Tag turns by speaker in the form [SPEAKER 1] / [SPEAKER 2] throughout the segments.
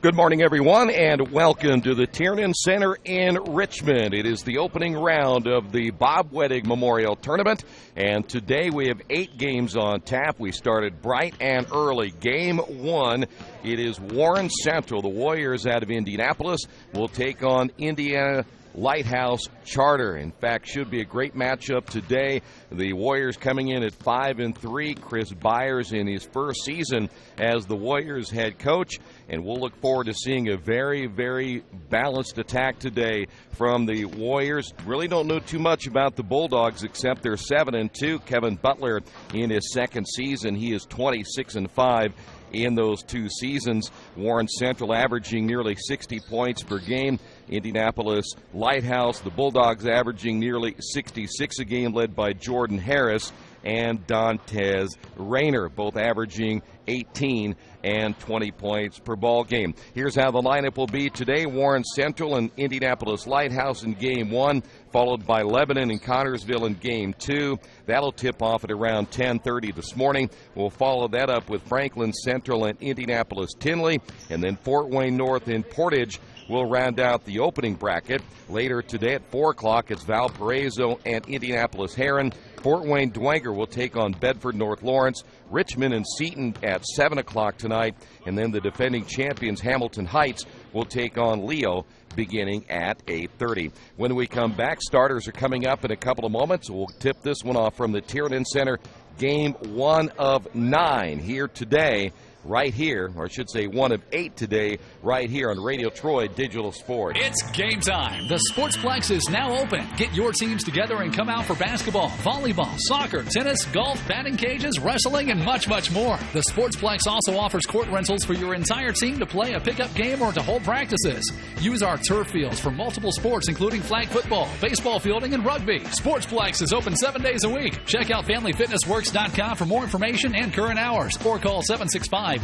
[SPEAKER 1] Good morning, everyone, and welcome to the Tiernan Center in Richmond. It is the opening round of the Bob Wettig Memorial Tournament, and today we have 8 games on tap. We started bright and early. Game 1, it is Warren Central. The Warriors out of Indianapolis will take on Indiana Lighthouse Charter. In fact, should be a great matchup today. The Warriors coming in at 5-3. Chris Byers in his first season as the Warriors head coach, and we'll look forward to seeing a very, very balanced attack today from the Warriors. Really don't know too much about the Bulldogs except they're 7-2. Kevin Butler in his second season, he is 26-5. In those 2 seasons. Warren Central averaging nearly 60 points per game. Indianapolis Lighthouse, the Bulldogs averaging nearly 66 a game, led by Jordan Harris and Dantes Rayner, both averaging 18 and 20 points per ball game. Here's how the lineup will be today. Warren Central and Indianapolis Lighthouse in Game 1, followed by Lebanon and Connorsville in Game 2. That'll tip off at around 10:30 this morning. We'll follow that up with Franklin Central and Indianapolis Tinley, and then Fort Wayne North and Portage will round out the opening bracket. Later today at 4 o'clock, it's Valparaiso and Indianapolis Heron. Fort Wayne Dwenger will take on Bedford North Lawrence. Richmond and Seton at 7 o'clock tonight. And then the defending champions Hamilton Heights will take on Leo beginning at 8:30. When we come back, starters are coming up in a couple of moments. We'll tip this one off from the Tiernan Center. Game 1 of 9 here today, right here, or I should say 1 of 8 today, right here on Radio Troy Digital Sports.
[SPEAKER 2] It's game time. The Sportsplex is now open. Get your teams together and come out for basketball, volleyball, soccer, tennis, golf, batting cages, wrestling, and much, much more. The Sportsplex also offers court rentals for your entire team to play a pickup game or to hold practices. Use our turf fields for multiple sports, including flag football, baseball fielding, and rugby. Sportsplex is open 7 days a week. Check out FamilyFitnessWorks.com for more information and current hours, or call 765-935-0111.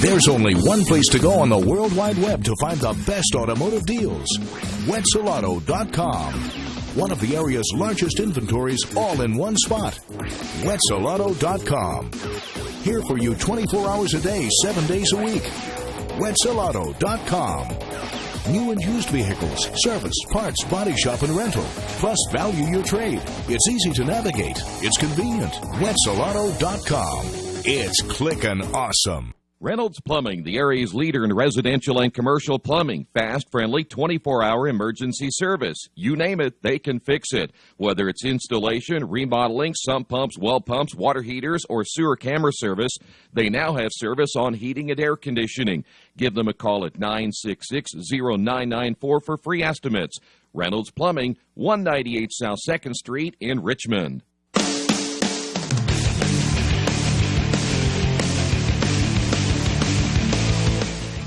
[SPEAKER 3] There's only one place to go on the World Wide Web to find the best automotive deals. Wetzelauto.com. One of the area's largest inventories all in one spot. Wetzelauto.com. Here for you 24 hours a day, 7 days a week. Wetzelauto.com. New and used vehicles, service, parts, body shop, and rental. Plus, value your trade. It's easy to navigate. It's convenient. Wetzelauto.com. It's clickin' awesome.
[SPEAKER 1] Reynolds Plumbing, the area's leader in residential and commercial plumbing. Fast, friendly, 24-hour emergency service. You name it, they can fix it. Whether it's installation, remodeling, sump pumps, well pumps, water heaters, or sewer camera service, they now have service on heating and air conditioning. Give them a call at 966-0994 for free estimates. Reynolds Plumbing, 198 South 2nd Street in Richmond.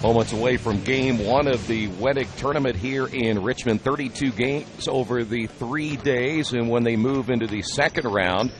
[SPEAKER 1] Moments away from Game 1 of the Wettig Tournament here in Richmond. 32 games over the 3 days, and when they move into the second round,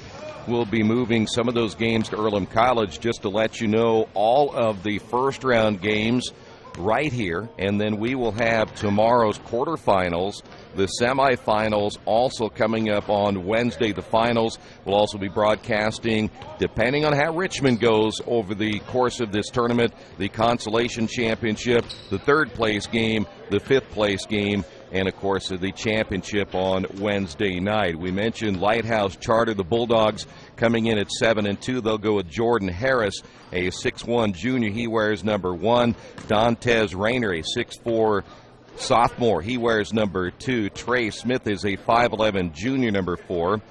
[SPEAKER 1] we'll be moving some of those games to Earlham College. Just to let you know, all of the first round games right here, and then we will have tomorrow's quarterfinals, the semifinals also coming up on Wednesday. The finals will also be broadcasting, depending on how Richmond goes over the course of this tournament, the consolation championship, the third place game, the fifth place game, and, of course, the championship on Wednesday night. We mentioned Lighthouse Charter, the Bulldogs coming in at 7-2. They'll go with Jordan Harris, a 6'1 junior. He wears number 1. Dantes Rayner, a 6'4 sophomore. He wears number 2. Trey Smith is a 5'11 junior, number 4.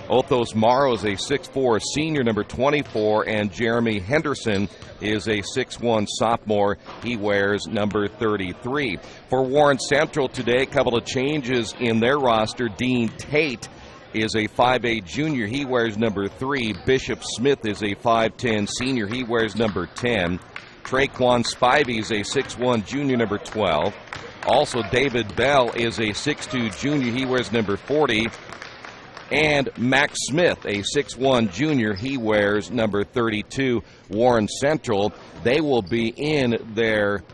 [SPEAKER 1] Othos Morrow is a 6'4 senior, number 24, and Jeremy Henderson is a 6'1 sophomore. He wears number 33. For Warren Central today, a couple of changes in their roster. Dean Tate is a 5'8 junior. He wears number 3. Bishop Smith is a 5'10 senior. He wears number 10. Traquan Spivey is a 6'1 junior, number 12. Also, David Bell is a 6'2 junior. He wears number 40. And Max Smith, a 6'1 junior, he wears number 32. Warren Central, they will be in their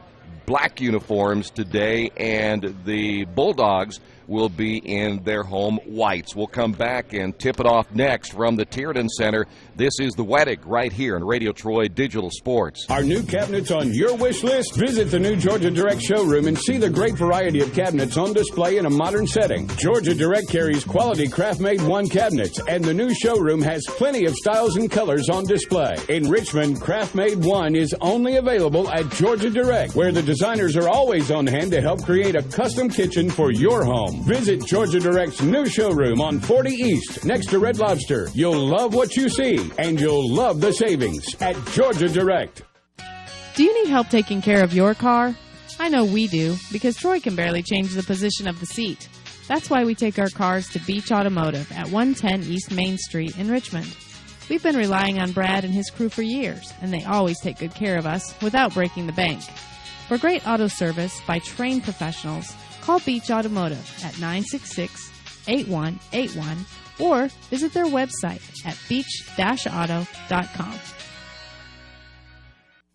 [SPEAKER 1] black uniforms today, and the Bulldogs will be in their home whites. We'll come back and tip it off next from the Tiernan Center. This is the Wedding right here on Radio Troy Digital Sports.
[SPEAKER 4] Are new cabinets on your wish list? Visit the new Georgia Direct showroom and see the great variety of cabinets on display in a modern setting. Georgia Direct carries quality craft-made one cabinets, and the new showroom has plenty of styles and colors on display. In Richmond, craft-made one is only available at Georgia Direct, where the designers are always on hand to help create a custom kitchen for your home. Visit Georgia Direct's new showroom on 40 East, next to Red Lobster. You'll love what you see, and you'll love the savings at Georgia Direct.
[SPEAKER 5] Do you need help taking care of your car? I know we do, because Troy can barely change the position of the seat. That's why we take our cars to Beach Automotive at 110 East Main Street in Richmond. We've been relying on Brad and his crew for years, and they always take good care of us without breaking the bank. For great auto service by trained professionals, call Beach Automotive at 966-8181 or visit their website at beach-auto.com.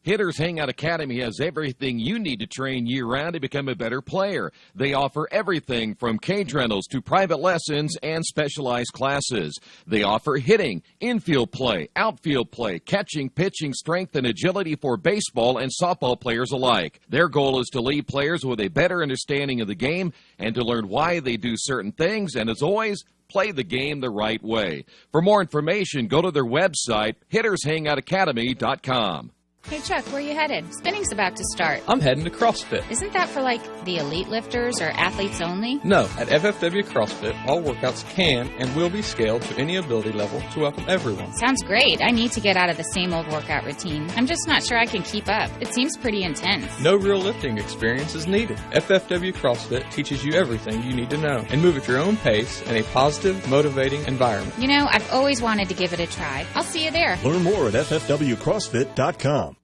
[SPEAKER 1] Hitters Hangout Academy has everything you need to train year-round to become a better player. They offer everything from cage rentals to private lessons and specialized classes. They offer hitting, infield play, outfield play, catching, pitching, strength, and agility for baseball and softball players alike. Their goal is to leave players with a better understanding of the game and to learn why they do certain things, and as always, play the game the right way. For more information, go to their website, hittershangoutacademy.com.
[SPEAKER 6] Hey, Chuck, where are you headed? Spinning's about to start.
[SPEAKER 7] I'm heading to CrossFit.
[SPEAKER 6] Isn't that for, like, the elite lifters or athletes only?
[SPEAKER 7] No, at FFW CrossFit, all workouts can and will be scaled to any ability level to welcome everyone.
[SPEAKER 6] Sounds great. I need to get out of the same old workout routine. I'm just not sure I can keep up. It seems pretty intense.
[SPEAKER 7] No real lifting experience is needed. FFW CrossFit teaches you everything you need to know and move at your own pace in a positive, motivating environment.
[SPEAKER 6] You know, I've always wanted to give it a try. I'll see you there.
[SPEAKER 8] Learn more at ffwcrossfit.com.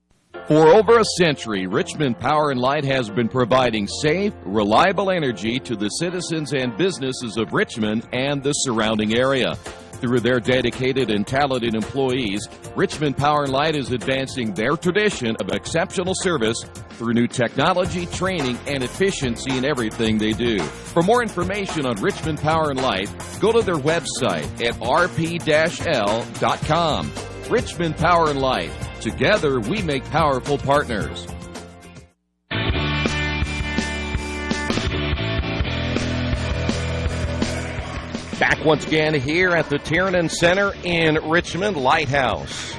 [SPEAKER 1] For over a century, Richmond Power and Light has been providing safe, reliable energy to the citizens and businesses of Richmond and the surrounding area. Through their dedicated and talented employees, Richmond Power and Light is advancing their tradition of exceptional service through new technology, training, and efficiency in everything they do. For more information on Richmond Power and Light, go to their website at rp-l.com. Richmond Power and Light. Together, we make powerful partners. Back once again here at the Tiernan Center in Richmond. Lighthouse.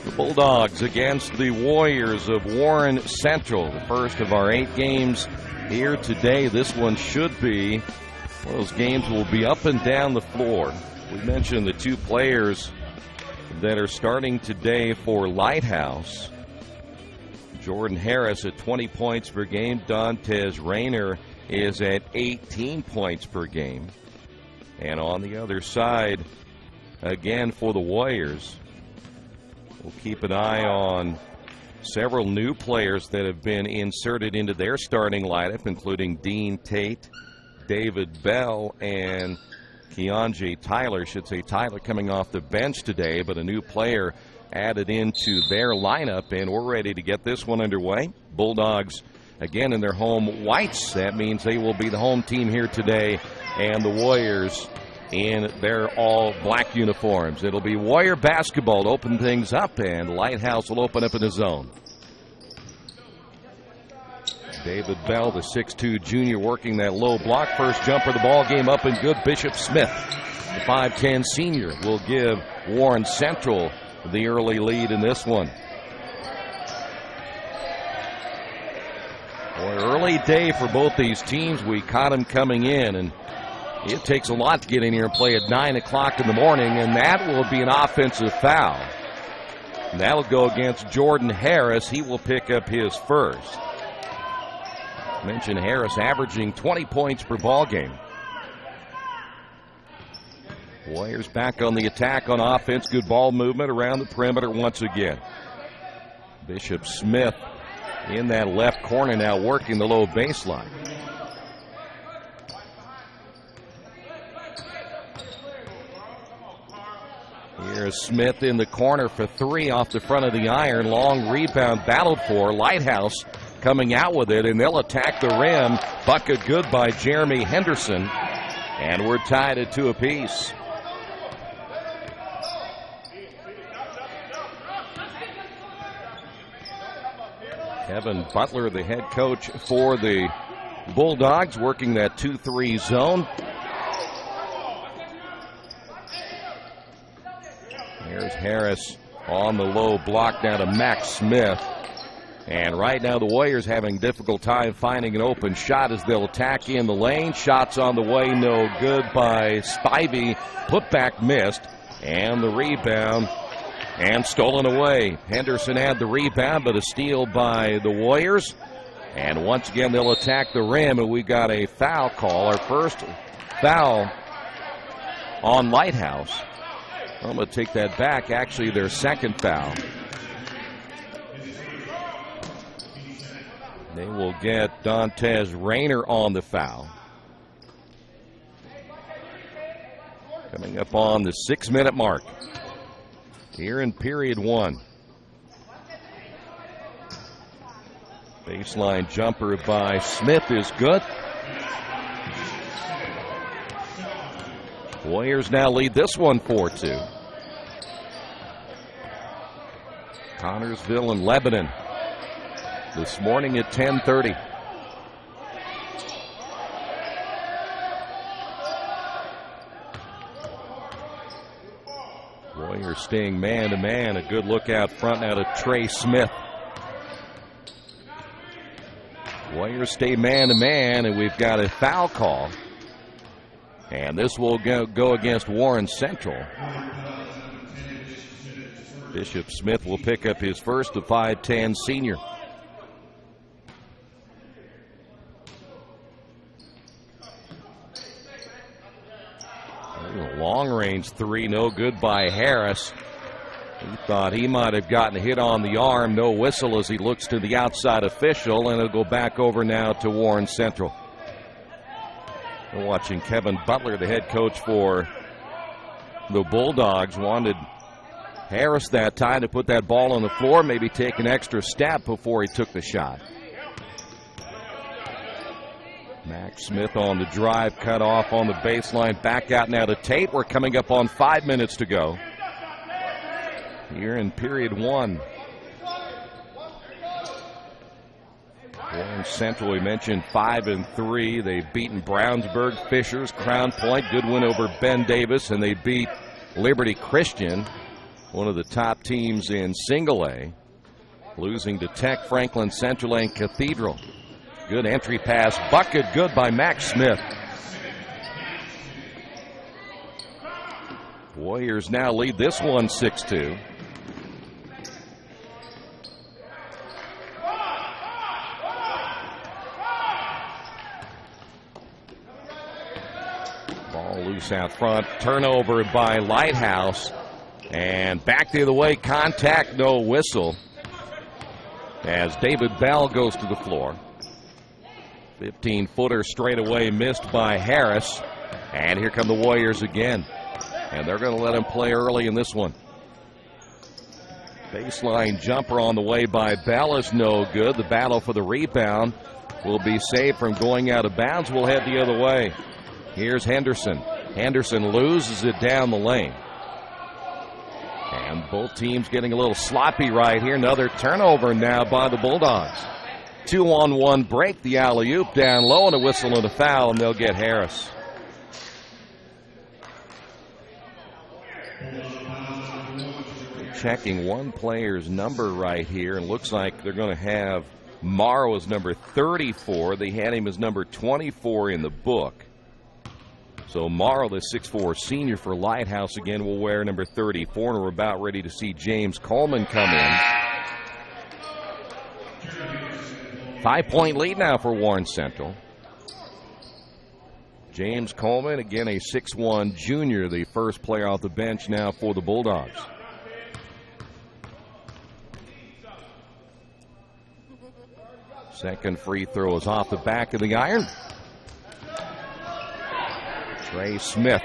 [SPEAKER 1] The Bulldogs against the Warriors of Warren Central. The first of our 8 games here today. This one should be one of those games that will be up and down the floor. We mentioned the 2 players that are starting today for Lighthouse. Jordan Harris at 20 points per game. Dantes Rayner is at 18 points per game. And on the other side, again for the Warriors, we'll keep an eye on several new players that have been inserted into their starting lineup, including Dean Tate, David Bell, and Keonjay Tyler. Should say Tyler coming off the bench today, but a new player added into their lineup, and we're ready to get this one underway. Bulldogs again in their home whites. That means they will be the home team here today, and the Warriors in their all black uniforms. It'll be Warrior basketball to open things up, and Lighthouse will open up in the zone. David Bell, the 6'2 junior, working that low block. First jumper of the ball game up and good. Bishop Smith, the 5'10 senior, will give Warren Central the early lead in this one. Boy, early day for both these teams. We caught them coming in, and it takes a lot to get in here and play at 9 o'clock in the morning, and that will be an offensive foul. And that'll go against Jordan Harris. He will pick up his first. Mentioned Harris averaging 20 points per ball game. Warriors back on the attack on offense. Good ball movement around the perimeter once again. Bishop Smith in that left corner now, working the low baseline. Here's Smith in the corner for 3 off the front of the iron. Long rebound battled for. Lighthouse coming out with it, and they'll attack the rim. Bucket good by Jeremy Henderson, and we're tied at 2 apiece. Kevin Butler, the head coach for the Bulldogs, working that 2-3 zone. There's Harris on the low block now to Max Smith. And right now the Warriors having a difficult time finding an open shot as they'll attack in the lane. Shots on the way, no good by Spivey. Putback missed, and the rebound and stolen away. Henderson had the rebound, but a steal by the Warriors. And once again, they'll attack the rim, and we got a foul call. Our first foul on Lighthouse. I'm going to take that back. Actually, their second foul. They will get Dantes Rayner on the foul. Coming up on the 6-minute mark here in period 1. Baseline jumper by Smith is good. Warriors now lead this one 4-2. Connorsville and Lebanon this morning at 10:30. Warriors staying man-to-man. A good look out front now to Trey Smith. Warriors stay man-to-man, and we've got a foul call. And this will go against Warren Central. Bishop Smith will pick up his first, the 5'10" senior. Long-range 3, no good by Harris. He thought he might have gotten a hit on the arm. No whistle as he looks to the outside official, and it'll go back over now to Warren Central. We're watching Kevin Butler, the head coach for the Bulldogs, wanted Harris that time to put that ball on the floor, maybe take an extra step before he took the shot. Max Smith on the drive, cut off on the baseline, back out now to Tate. We're coming up on 5 minutes to go here in period 1. Warren Central, we mentioned 5-3. They've beaten Brownsburg, Fishers, Crown Point. Good win over Ben Davis, and they beat Liberty Christian, one of the top teams in Single A, losing to Tech, Franklin Central, and Cathedral. Good entry pass, bucket good by Max Smith. Warriors now lead this one 6-2. Ball loose out front, turnover by Lighthouse. And back the other way, contact, no whistle, as David Bell goes to the floor. 15-footer straight away missed by Harris. And here come the Warriors again. And they're going to let him play early in this one. Baseline jumper on the way by Bell is no good. The battle for the rebound will be saved from going out of bounds. We'll head the other way. Here's Henderson. Henderson loses it down the lane. And both teams getting a little sloppy right here. Another turnover now by the Bulldogs. 2-on-1 break, the alley-oop down low, and a whistle and a foul, and they'll get Harris. Checking one player's number right here, and looks like they're going to have Morrow as number 34. They had him as number 24 in the book. So Morrow, the 6'4" senior for Lighthouse, again will wear number 34, and we're about ready to see James Coleman come in. 5-point lead now for Warren Central. James Coleman, again a 6'1" junior, the first player off the bench now for the Bulldogs. Second free throw is off the back of the iron. Trey Smith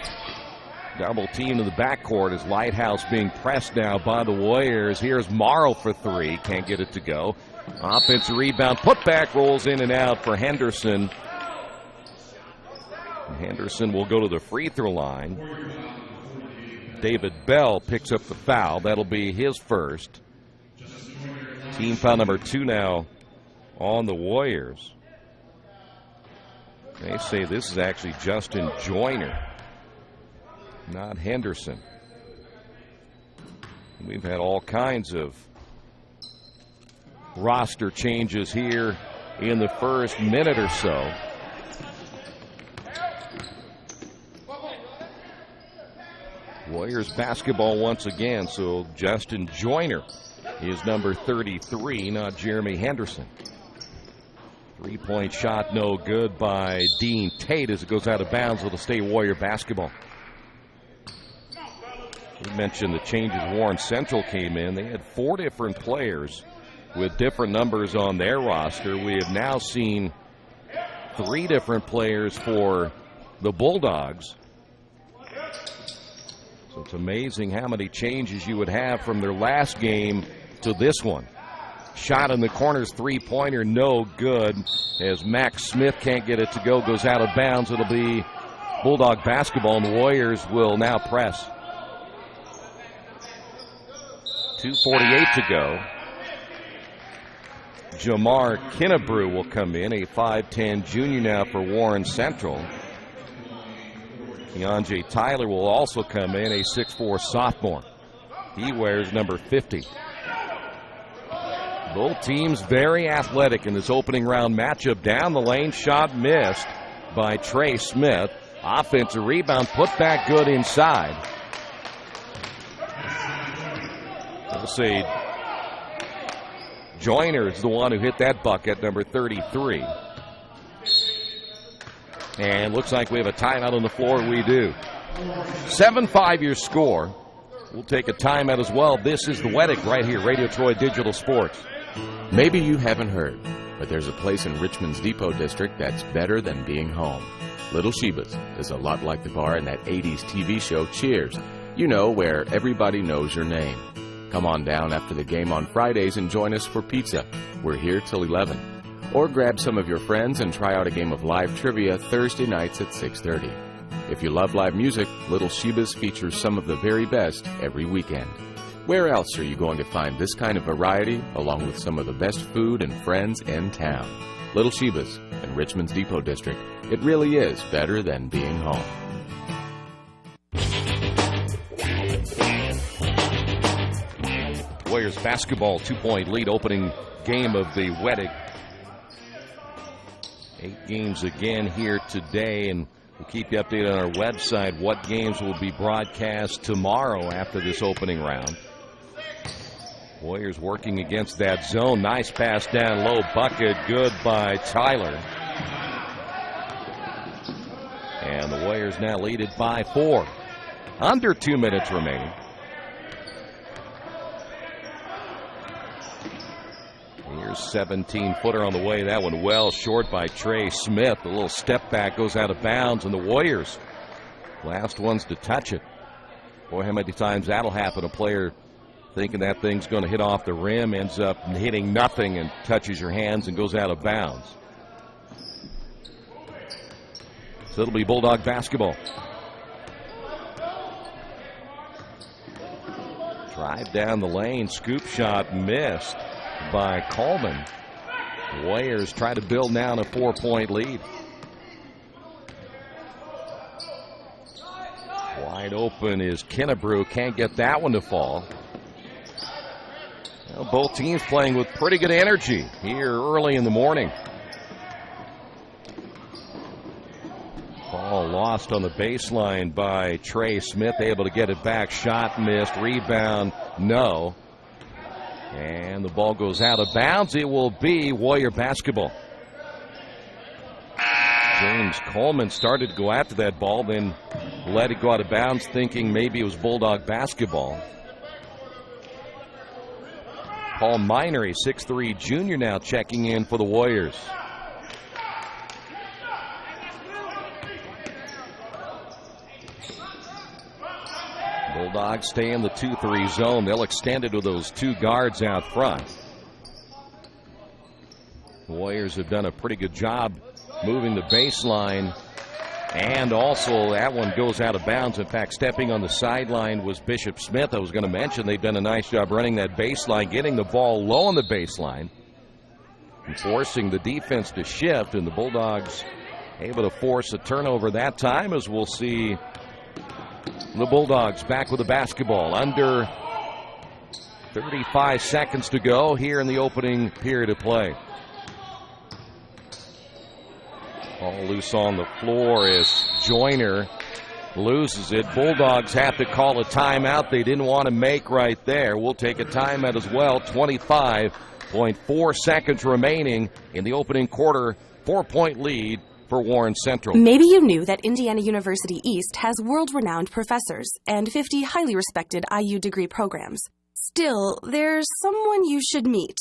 [SPEAKER 1] Double team in the backcourt as Lighthouse being pressed now by the Warriors. Here's Morrow for three. Can't get it to go. Offensive rebound. Putback rolls in and out for Henderson. Henderson will go to the free throw line. David Bell picks up the foul. That'll be his first. Team foul number 2 now on the Warriors. They say this is actually Justin Joyner, not Henderson. We've had all kinds of roster changes here in the first minute or so. Warriors basketball once again, so Justin Joyner is number 33, not Jeremy Henderson. Three-point shot no good by Dean Tate as it goes out of bounds. It'll stay Warrior basketball. We mentioned the changes. Warren Central came in. They had 4 different players with different numbers on their roster. We have now seen 3 different players for the Bulldogs. So it's amazing how many changes you would have from their last game to this one. Shot in the corners, three-pointer, no good. As Max Smith can't get it to go, goes out of bounds. It'll be Bulldog basketball, and the Warriors will now press. 2:48 to go. Jamar Kinnebrew will come in, a 5'10 junior now for Warren Central. Keonjay Tyler will also come in, a 6'4 sophomore. He wears number 50. Both teams very athletic in this opening round matchup. Down the lane, shot missed by Trey Smith. Offensive rebound, put back good inside. We'll say Joyner is the one who hit that bucket, number 33. And looks like we have a timeout on the floor. We do. 7-5 your score. We'll take a timeout as well. This is the Weddick right here, Radio Troy Digital Sports.
[SPEAKER 9] Maybe you haven't heard, but there's a place in Richmond's Depot District that's better than being home. Little Sheba's is a lot like the bar in that 80s TV show Cheers. You know, where everybody knows your name. Come on down after the game on Fridays and join us for pizza. We're here till 11. Or grab some of your friends and try out a game of live trivia Thursday nights at 6:30. If you love live music, Little Sheba's features some of the very best every weekend. Where else are you going to find this kind of variety, along with some of the best food and friends in town? Little Sheba's in Richmond's Depot District. It really is better than being home.
[SPEAKER 1] Warriors basketball 2-point lead, opening game of the Weddick. 8 games again here today, and we'll keep you updated on our website what games will be broadcast tomorrow after this opening round. Warriors working against that zone. Nice pass down low, bucket good by Tyler. And the Warriors now lead it by 4. Under 2 minutes remaining. Here's 17-footer on the way. That one well short by Trey Smith. A little step back goes out of bounds, and the Warriors, last ones to touch it. Boy, how many times that'll happen. A player thinking that thing's going to hit off the rim, ends up hitting nothing and touches your hands and goes out of bounds. So it'll be Bulldog basketball. Drive down the lane, scoop shot missed by Coleman. The Warriors try to build now a 4-point lead. Wide open is Kinnebrew. Can't get that one to fall. Well, both teams playing with pretty good energy here early in the morning. Ball lost on the baseline by Trey Smith. Able to get it back. Shot missed. Rebound, no. And the ball goes out of bounds. It will be Warrior basketball. James Coleman started to go after that ball, then let it go out of bounds, thinking maybe it was Bulldog basketball. Paul Minor, a 6'3 junior, now checking in for the Warriors. Bulldogs stay in the 2-3 zone. They'll extend it with those two guards out front. The Warriors have done a pretty good job moving the baseline. And also, that one goes out of bounds. In fact, stepping on the sideline was Bishop Smith. I was going to mention they've done a nice job running that baseline, getting the ball low on the baseline, and forcing the defense to shift. And the Bulldogs able to force a turnover that time, as we'll see the Bulldogs back with the basketball. Under 35 seconds to go here in the opening period of play. All loose on the floor as Joyner loses it. Bulldogs have to call a timeout they didn't want to make right there. We'll take a timeout as well. 25.4 seconds remaining in the opening quarter. 4-point lead for Warren Central.
[SPEAKER 10] Maybe you knew that Indiana University East has world-renowned professors and 50 highly respected IU degree programs. Still, there's someone you should meet.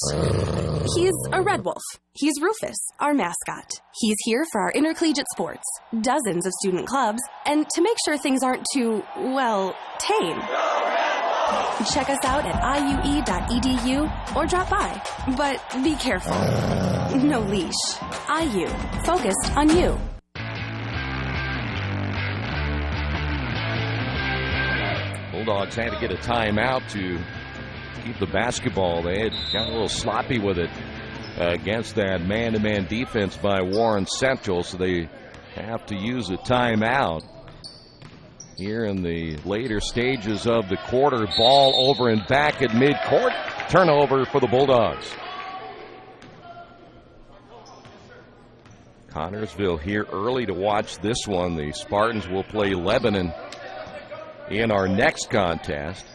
[SPEAKER 10] He's a red wolf. He's Rufus, our mascot. He's here for our intercollegiate sports, dozens of student clubs, and to make sure things aren't too, well, tame. Check us out at iue.edu or drop by. But be careful. No leash. IU, focused on you.
[SPEAKER 1] Bulldogs had to get a timeout to keep the basketball. They had got a little sloppy with it against that man-to-man defense by Warren Central, so they have to use a timeout here in the later stages of the quarter. Ball over and back at midcourt. Turnover for the Bulldogs. Connorsville here early to watch this one. The Spartans will play Lebanon in our next contest.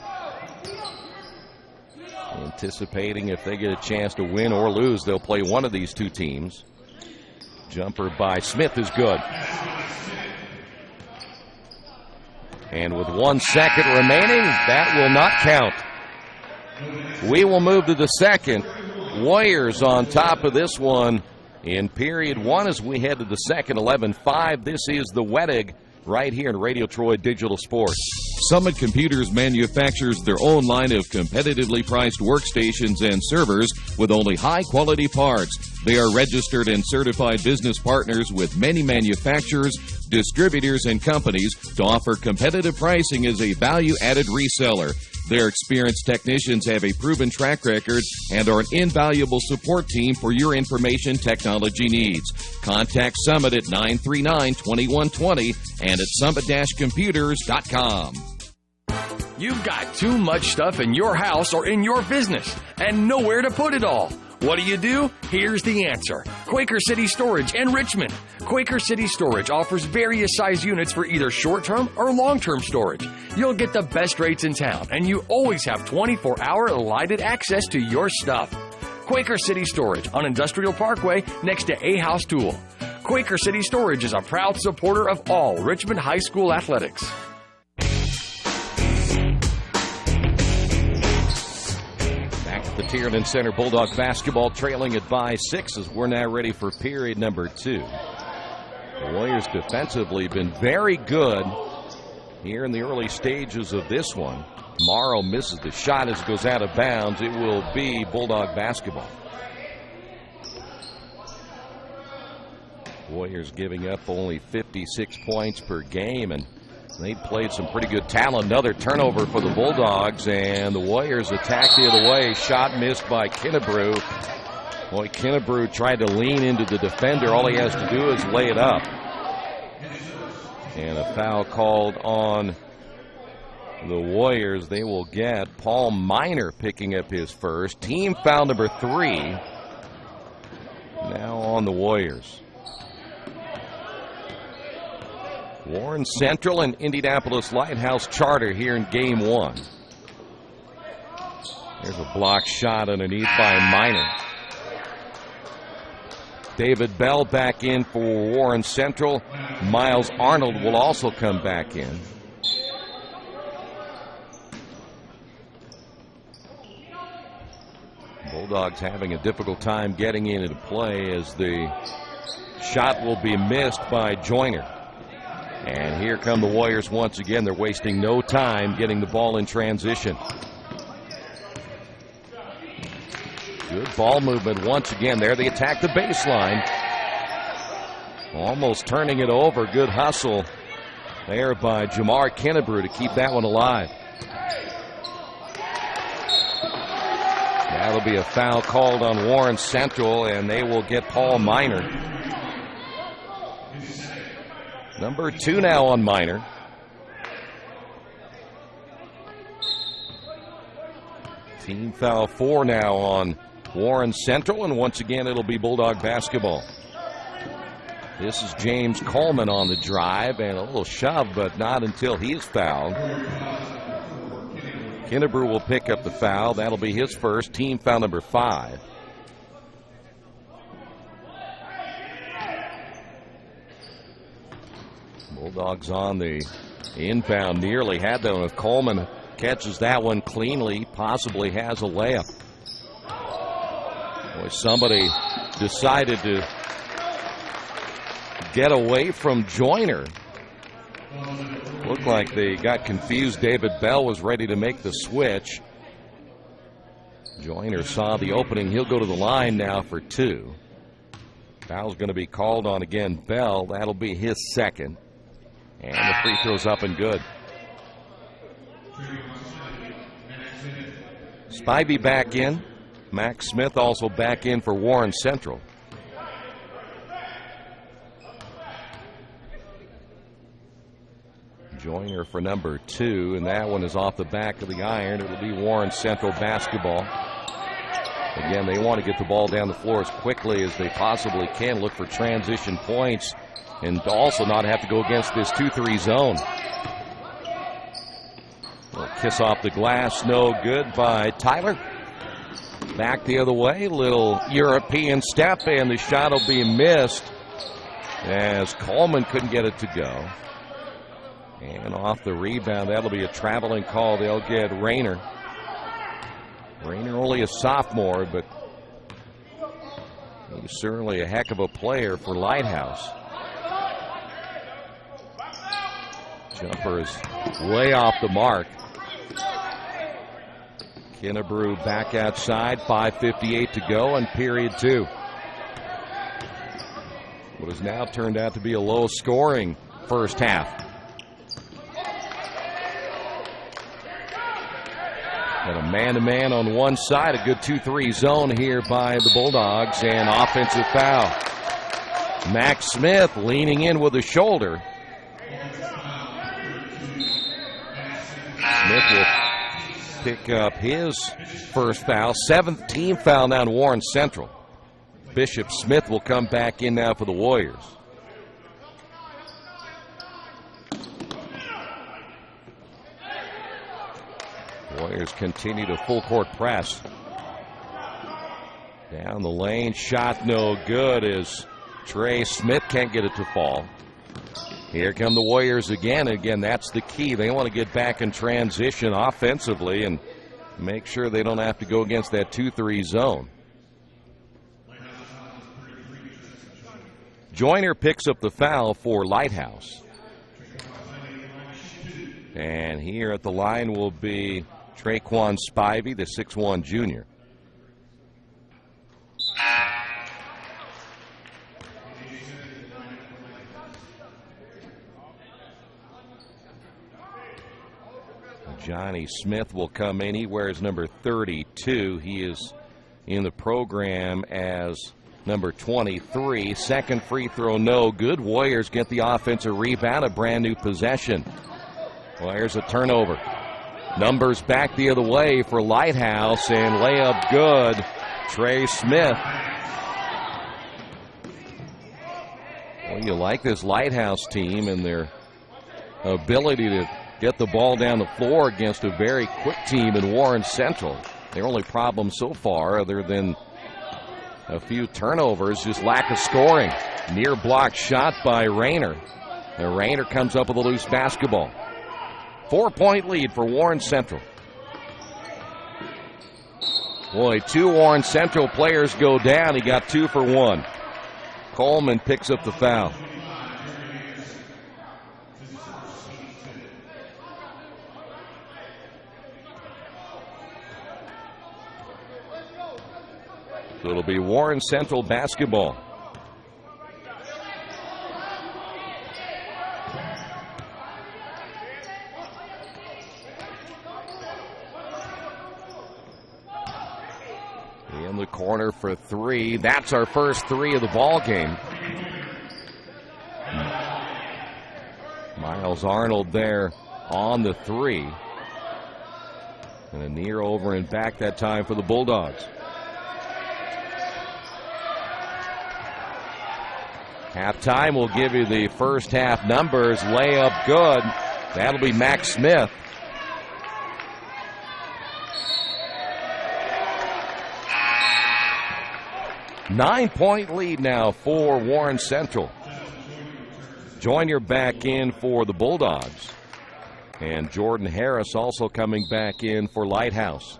[SPEAKER 1] Anticipating if they get a chance to win or lose, they'll play one of these two teams. Jumper by Smith is good. And with 1 second remaining, that will not count. We will move to the second. Warriors on top of this one in period one as we head to the second. 11-5. This is the Wettig right here in Radio Troy Digital Sports.
[SPEAKER 11] Summit Computers manufactures their own line of competitively priced workstations and servers with only high-quality parts. They are registered and certified business partners with many manufacturers, distributors, and companies to offer competitive pricing as a value-added reseller. Their experienced technicians have a proven track record and are an invaluable support team for your information technology needs. Contact Summit at 939-2120 and at summit-computers.com.
[SPEAKER 12] You've got too much stuff in your house or in your business and nowhere to put it all. What do? Here's the answer. Quaker City Storage in Richmond. Quaker City Storage offers various size units for either short-term or long-term storage. You'll get the best rates in town, and you always have 24-hour lighted access to your stuff. Quaker City Storage on Industrial Parkway next to A House Tool. Quaker City Storage is a proud supporter of all Richmond High School athletics.
[SPEAKER 1] The Tiernan Center Bulldogs basketball trailing it by 6 as we're now ready for period number 2. The Warriors defensively been very good here in the early stages of this one. Morrow misses the shot as it goes out of bounds. It will be Bulldog basketball. Warriors giving up only 56 points per game, and they played some pretty good talent. Another turnover for the Bulldogs, and the Warriors attack the other way. Shot missed by Kennebrew. Boy, Kennebrew tried to lean into the defender. All he has to do is lay it up. And a foul called on the Warriors. They will get Paul Miner picking up his first. Team foul number 3. Now on the Warriors. Warren Central and Indianapolis Lighthouse Charter here in game 1. There's a block shot underneath by Miner. David Bell back in for Warren Central. Miles Arnold will also come back in. Bulldogs having a difficult time getting into play as the shot will be missed by Joyner. And here come the Warriors once again. They're wasting no time getting the ball in transition. Good ball movement once again there. They attack the baseline. Almost turning it over. Good hustle there by Jamar Kennebrew to keep that one alive. That'll be a foul called on Warren Central, and they will get Paul Miner. Number 2 now on Miner. Team foul 4 now on Warren Central, and once again it'll be Bulldog basketball. This is James Coleman on the drive, and a little shove, but not until he's fouled. Kennebrew will pick up the foul. That'll be his first, team foul number 5. Bulldogs on the inbound, nearly had that one. If Coleman catches that one cleanly, possibly has a layup. Boy, somebody decided to get away from Joyner. Looked like they got confused. David Bell was ready to make the switch. Joyner saw the opening. He'll go to the line now for 2. Foul's going to be called on again. Bell, that'll be his second. And the free throw's up and good. Spivey back in. Max Smith also back in for Warren Central. Joyner for number 2, and that one is off the back of the iron. It'll be Warren Central basketball. Again, they want to get the ball down the floor as quickly as they possibly can. Look for transition points and also not have to go against this 2-3 zone. Little kiss off the glass, no good by Tyler. Back the other way, little European step, and the shot will be missed as Coleman couldn't get it to go. And off the rebound, that'll be a traveling call. They'll get Rayner. Rayner only a sophomore, but he's certainly a heck of a player for Lighthouse. Jumper is way off the mark. Kennebrew back outside, 5:58 to go in period 2. What has now turned out to be a low-scoring first half. And a man-to-man on one side, a good 2-3 zone here by the Bulldogs, and offensive foul. Max Smith leaning in with the shoulder. Smith will pick up his first foul, 7th team foul now on Warren Central. Bishop Smith will come back in now for the Warriors. Warriors continue to full court press. Down the lane, shot no good as Trey Smith can't get it to fall. Here come the Warriors again. Again, that's the key. They want to get back in transition offensively and make sure they don't have to go against that 2-3 zone. Joyner picks up the foul for Lighthouse. And here at the line will be Traquan Spivey, the 6'1 junior. Johnny Smith will come in. He wears number 32. He is in the program as number 23. Second free throw, no good. Warriors get the offensive rebound, a brand new possession. Well, here's a turnover. Numbers back the other way for Lighthouse, and layup good. Trey Smith. Well, you like this Lighthouse team and their ability to get the ball down the floor against a very quick team in Warren Central. Their only problem so far, other than a few turnovers, just lack of scoring. Near block shot by Rayner. And Rayner comes up with a loose basketball. 4-point lead for Warren Central. Boy, 2 Warren Central players go down. He got 2 for 1. Coleman picks up the foul. So it'll be Warren Central basketball. In the corner for three. That's our first three of the ball game. Miles Arnold there on the three. And a near over and back that time for the Bulldogs. Halftime will give you the first half numbers. Layup good. That'll be Max Smith. Nine-point lead now for Warren Central. Joyner back in for the Bulldogs. And Jordan Harris also coming back in for Lighthouse.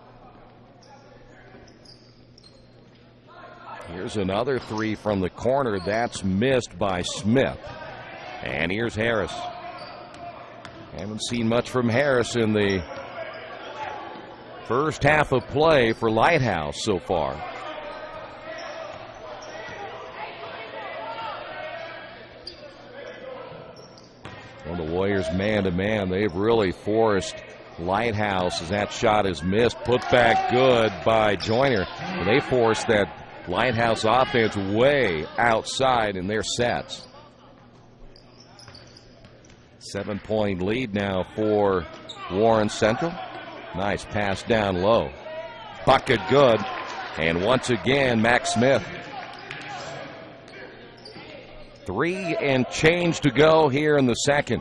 [SPEAKER 1] Here's another three from the corner. That's missed by Smith. And here's Harris. Haven't seen much from Harris in the first half of play for Lighthouse so far. Well, the Warriors man-to-man, they've really forced Lighthouse as that shot is missed. Put back good by Joyner. They forced that Lighthouse offense way outside in their sets. 7-point lead now for Warren Central. Nice pass down low. Bucket good. And once again, Max Smith. 3 and change to go here in the second.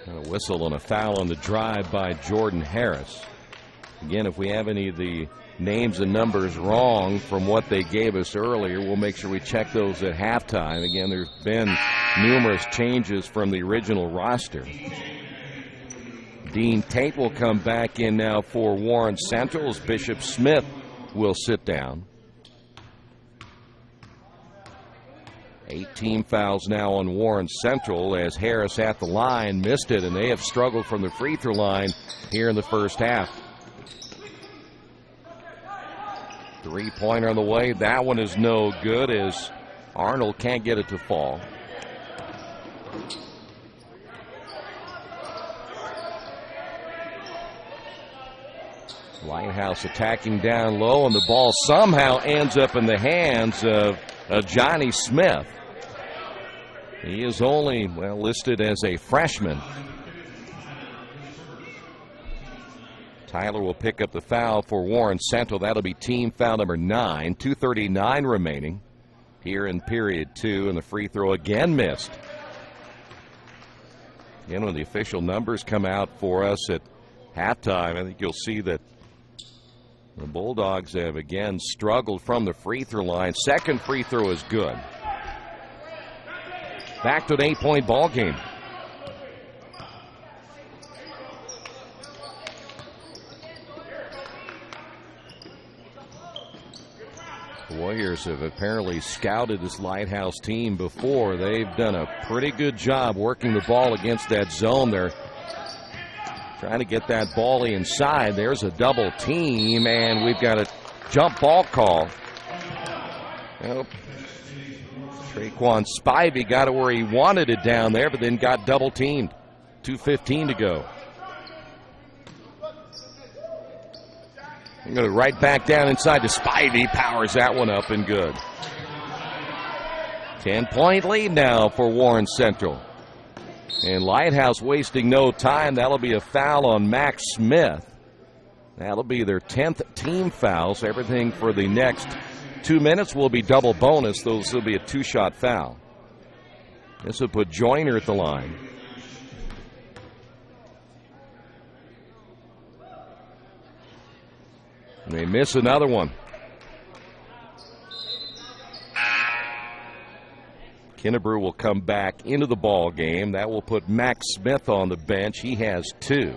[SPEAKER 1] And a whistle and a foul on the drive by Jordan Harris. Again, if we have any of the names and numbers wrong from what they gave us earlier, we'll make sure we check those at halftime. Again, there's been numerous changes from the original roster. Dean Tate will come back in now for Warren Central as Bishop Smith will sit down. 18 fouls now on Warren Central as Harris at the line missed it, and they have struggled from the free throw line here in the first half. Three-pointer on the way. That one is no good as Arnold can't get it to fall. Lighthouse attacking down low, and the ball somehow ends up in the hands of Johnny Smith. He is only, listed as a freshman. Tyler will pick up the foul for Warren Central. That'll be team foul number 9. 2:39 remaining here in period 2, and the free throw again missed. Again, when the official numbers come out for us at halftime, I think you'll see that the Bulldogs have again struggled from the free throw line. Second free throw is good. Back to an 8-point ball game. The Warriors have apparently scouted this Lighthouse team before. They've done a pretty good job working the ball against that zone. They're trying to get that ball inside. There's a double team, and we've got a jump ball call. Well, Traquan Spivey got it where he wanted it down there, but then got double teamed. 2:15 to go. I'm going to right back down inside to Spivey. Powers that one up and good. 10-point lead now for Warren Central. And Lighthouse wasting no time. That'll be a foul on Max Smith. That'll be their 10th team foul. So everything for the next 2 minutes will be double bonus. Those will be a 2-shot foul. This will put Joyner at the line. And they miss another one. Kennebrew will come back into the ball game. That will put Max Smith on the bench. He has 2.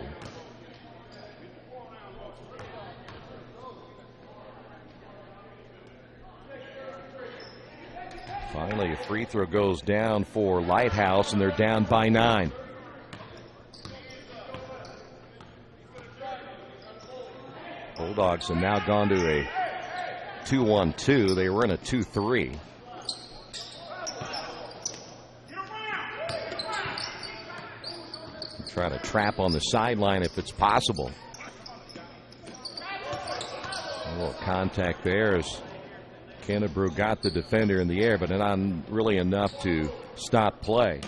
[SPEAKER 1] Finally, a free throw goes down for Lighthouse, and they're down by 9. Bulldogs have now gone to a 2-1-2. They were in a 2-3. Try to trap on the sideline if it's possible. A little contact there as Kennebrew got the defender in the air, but not really enough to stop play.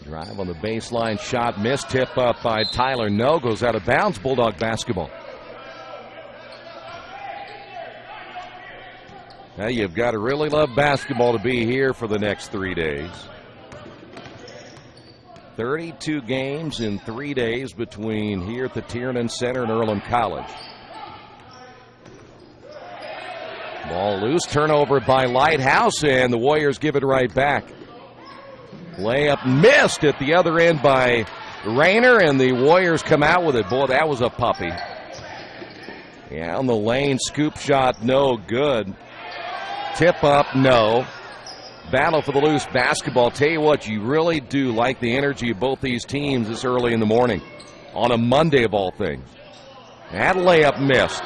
[SPEAKER 1] Drive on the baseline, shot missed, tip up by Tyler. No, goes out of bounds. Bulldog basketball. Now you've got to really love basketball to be here for the next 3 days. 32 games in 3 days between here at the Tiernan Center and Earlham College. Ball loose, turnover by Lighthouse, and the Warriors give it right back. Layup missed at the other end by Rayner, and the Warriors come out with it. Boy, that was a puppy. Yeah, on the lane, scoop shot, no good. Tip up, no. Battle for the loose basketball. Tell you what, you really do like the energy of both these teams this early in the morning on a Monday of all things. That layup missed.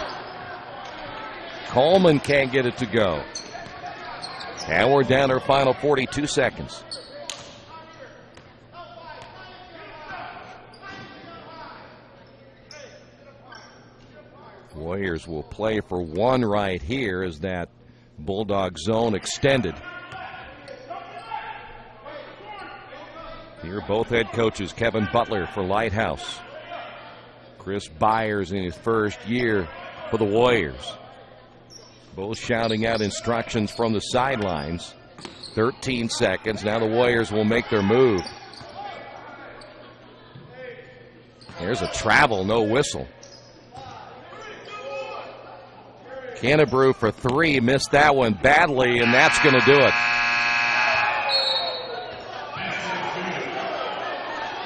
[SPEAKER 1] Coleman can't get it to go. And we're down to our final 42 seconds. Warriors will play for one right here as that Bulldog zone extended. Here both head coaches, Kevin Butler for Lighthouse. Chris Byers in his first year for the Warriors. Both shouting out instructions from the sidelines. 13 seconds. Now the Warriors will make their move. There's a travel, no whistle. Kennebrew for three, missed that one badly, and that's going to do it.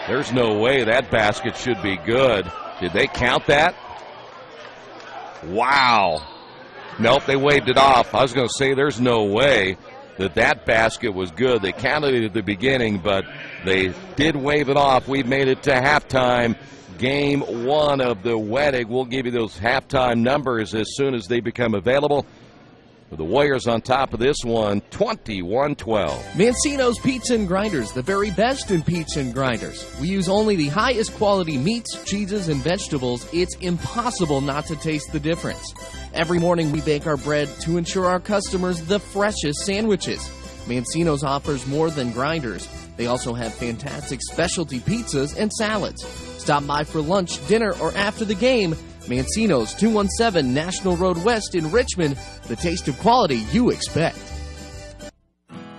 [SPEAKER 1] There's no way that basket should be good. Did they count that? Wow. Nope, they waved it off. I was going to say there's no way that basket was good. They counted it at the beginning, but they did wave it off. We've made it to halftime. Game one of the wedding. We'll give you those halftime numbers as soon as they become available. With the Warriors on top of this one, 21-12.
[SPEAKER 13] Mancino's Pizza and Grinders, the very best in pizza and grinders. We use only the highest quality meats, cheeses, and vegetables. It's impossible not to taste the difference. Every morning we bake our bread to ensure our customers the freshest sandwiches. Mancino's offers more than grinders. They also have fantastic specialty pizzas and salads. Stop by for lunch, dinner, or after the game. Mancino's, 217 National Road West in Richmond. The taste of quality you expect.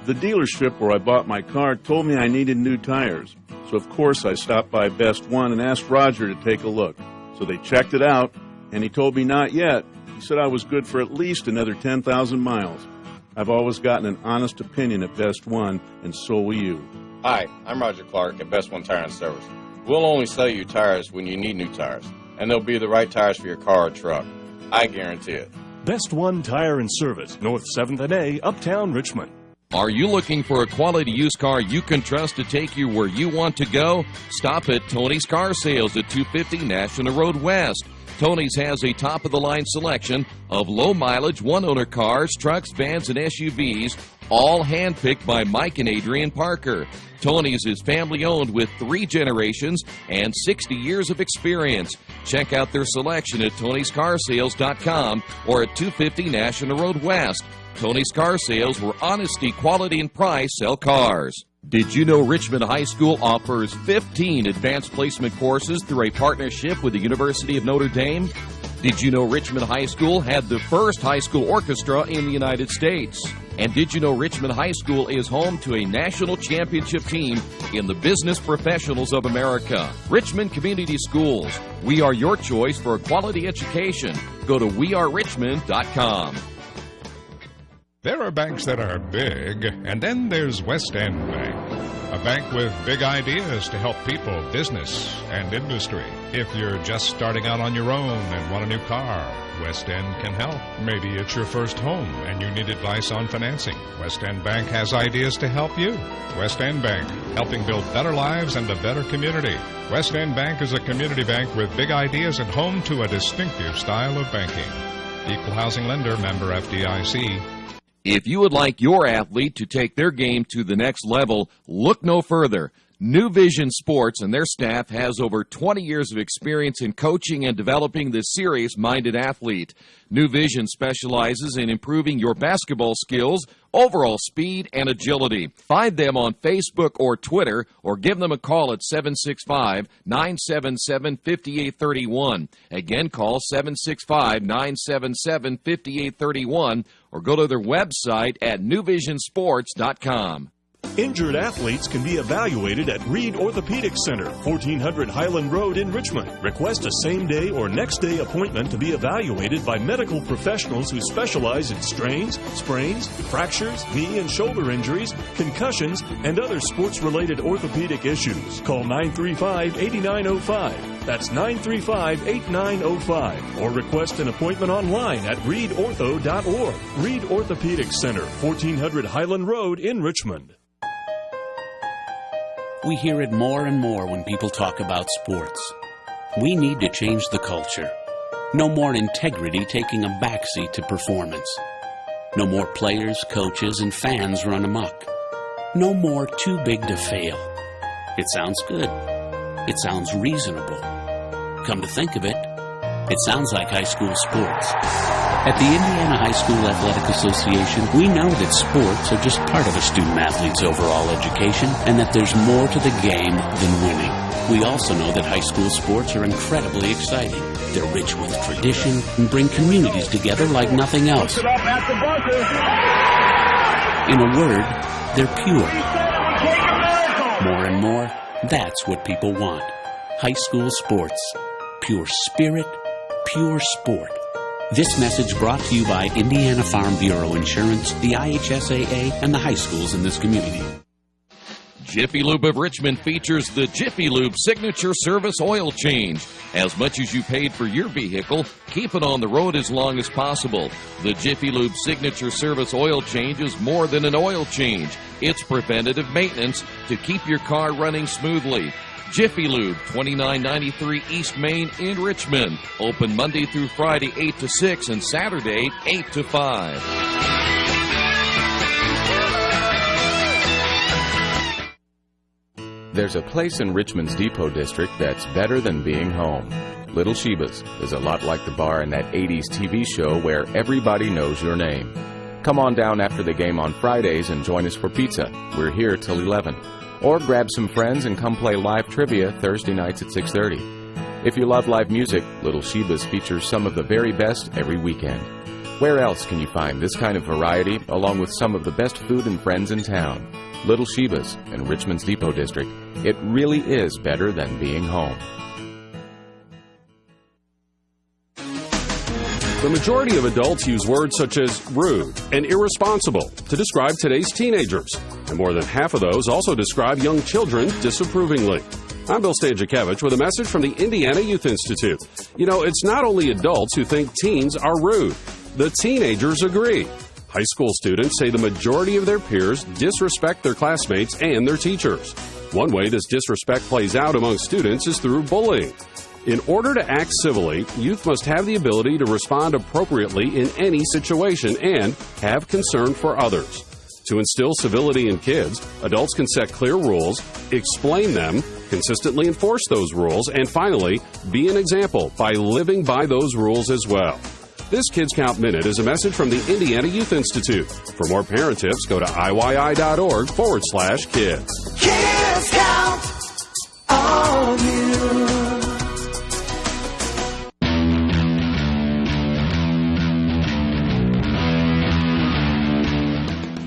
[SPEAKER 14] The dealership where I bought my car told me I needed new tires. So, of course, I stopped by Best One and asked Roger to take a look. So they checked it out, and he told me not yet. He said I was good for at least another 10,000 miles. I've always gotten an honest opinion at Best One, and so will you.
[SPEAKER 9] Hi, I'm Roger Clark at Best One Tire and Service. We'll only sell you tires when you need new tires, and they'll be the right tires for your car or truck. I guarantee it.
[SPEAKER 8] Best One Tire and Service, North 7th and A, Uptown Richmond.
[SPEAKER 11] Are you looking for a quality used car you can trust to take you where you want to go? Stop at Tony's Car Sales at 250 National Road West. Tony's has a top-of-the-line selection of low-mileage, one-owner cars, trucks, vans, and SUVs, all hand-picked by Mike and Adrian Parker. Tony's is family-owned with 3 generations and 60 years of experience. Check out their selection at Tony'sCarsales.com or at 250 National Road West. Tony's Car Sales, where honesty, quality, and price sell cars. Did you know Richmond High School offers 15 advanced placement courses through a partnership with the University of Notre Dame? Did you know Richmond High School had the first high school orchestra in the United States? And did you know Richmond High School is home to a national championship team in the Business Professionals of America? Richmond Community Schools. We are your choice for a quality education. Go to wearerichmond.com.
[SPEAKER 15] There are banks that are big, and then there's West End Bank, a bank with big ideas to help people, business, and industry. If you're just starting out on your own and want a new car, West End can help. Maybe it's your first home and you need advice on financing. West End Bank has ideas to help you. West End Bank, helping build better lives and a better community. West End Bank is a community bank with big ideas and home to a distinctive style of banking. Equal housing lender, member FDIC.
[SPEAKER 11] If you would like your athlete to take their game to the next level, look no further. New Vision Sports and their staff has over 20 years of experience in coaching and developing the serious-minded athlete. New Vision specializes in improving your basketball skills, overall speed, and agility. Find them on Facebook or Twitter, or give them a call at 765-977-5831. Again, call 765-977-5831, or go to their website at newvisionsports.com.
[SPEAKER 8] Injured athletes can be evaluated at Reed Orthopedic Center, 1400 Highland Road in Richmond. Request a same-day or next-day appointment to be evaluated by medical professionals who specialize in strains, sprains, fractures, knee and shoulder injuries, concussions, and other sports-related orthopedic issues. Call 935-8905. That's 935-8905. Or request an appointment online at reedortho.org. Reed Orthopedic Center, 1400 Highland Road in Richmond.
[SPEAKER 16] We hear it more and more when people talk about sports. We need to change the culture. No more integrity taking a backseat to performance. No more players, coaches, and fans run amok. No more too big to fail. It sounds good. It sounds reasonable. Come to think of it, it sounds like high school sports. At the Indiana High School Athletic Association, we know that sports are just part of a student-athlete's overall education and that there's more to the game than winning. We also know that high school sports are incredibly exciting. They're rich with tradition and bring communities together like nothing else. In a word, they're pure. More and more, that's what people want. High school sports. Pure spirit, pure sport. This message brought to you by Indiana Farm Bureau Insurance, the IHSAA, and the high schools in this community.
[SPEAKER 11] Jiffy Lube of Richmond features the Jiffy Lube Signature Service Oil Change. As much as you paid for your vehicle, keep it on the road as long as possible. The Jiffy Lube Signature Service Oil Change is more than an oil change. It's preventative maintenance to keep your car running smoothly. Jiffy Lube, 2993 East Main in Richmond. Open Monday through Friday, 8 to 6, and Saturday, 8 to 5.
[SPEAKER 9] There's a place in Richmond's Depot District that's better than being home. Little Sheba's is a lot like the bar in that 80s TV show where everybody knows your name. Come on down after the game on Fridays and join us for pizza. We're here till 11. Or grab some friends and come play live trivia Thursday nights at 6:30. If you love live music, Little Sheba's features some of the very best every weekend. Where else can you find this kind of variety along with some of the best food and friends in town? Little Sheba's in Richmond's Depot District. It really is better than being home.
[SPEAKER 17] The majority of adults use words such as rude and irresponsible to describe today's teenagers, and more than half of those also describe young children disapprovingly. I'm Bill Stanczykiewicz with a message from the Indiana Youth Institute. You know, it's not only adults who think teens are rude. The teenagers agree. High school students say the majority of their peers disrespect their classmates and their teachers. One way this disrespect plays out among students is through bullying. In order to act civilly, youth must have the ability to respond appropriately in any situation and have concern for others. To instill civility in kids, adults can set clear rules, explain them, consistently enforce those rules, and finally, be an example by living by those rules as well. This Kids Count Minute is a message from the Indiana Youth Institute. For more parent tips, go to IYI.org/kids.
[SPEAKER 18] Kids count on you.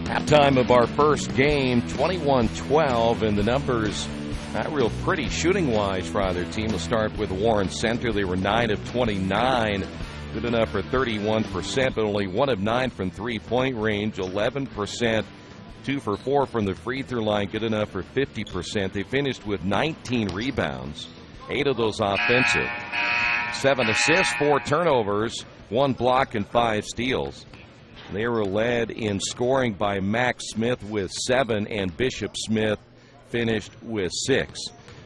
[SPEAKER 1] Halftime of our first game, 21-12, and the numbers not real pretty shooting-wise for either team. We'll start with Warren Center. They were 9 of 29. Good enough for 31%, but only 1 of 9 from three-point range, 11%, 2 for 4 from the free-throw line, good enough for 50%. They finished with 19 rebounds, 8 of those offensive, 7 assists, 4 turnovers. 1 block and 5 steals. They were led in scoring by Max Smith with 7, and Bishop Smith finished with 6.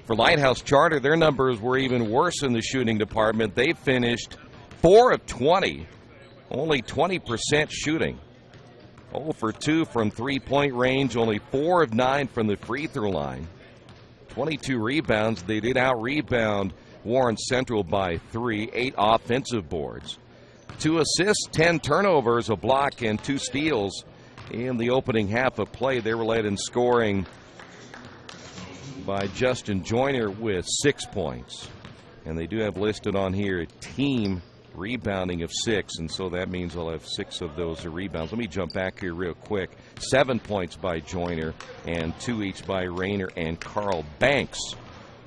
[SPEAKER 1] For Lighthouse Charter, their numbers were even worse in the shooting department. They finished 4 of 20, only 20% shooting. 0 for 2 from three-point range, only 4 of 9 from the free throw line. 22 rebounds. They did out-rebound Warren Central by 3, 8 offensive boards. 2 assists, 10 turnovers, a block, and 2 steals in the opening half of play. They were led in scoring by Justin Joyner with 6 points. And they do have listed on here a team rebounding of 6, and so that means they'll have 6 of those are rebounds. Let me jump back here real quick. 7 points by Joyner and 2 each by Rayner and Carl Banks,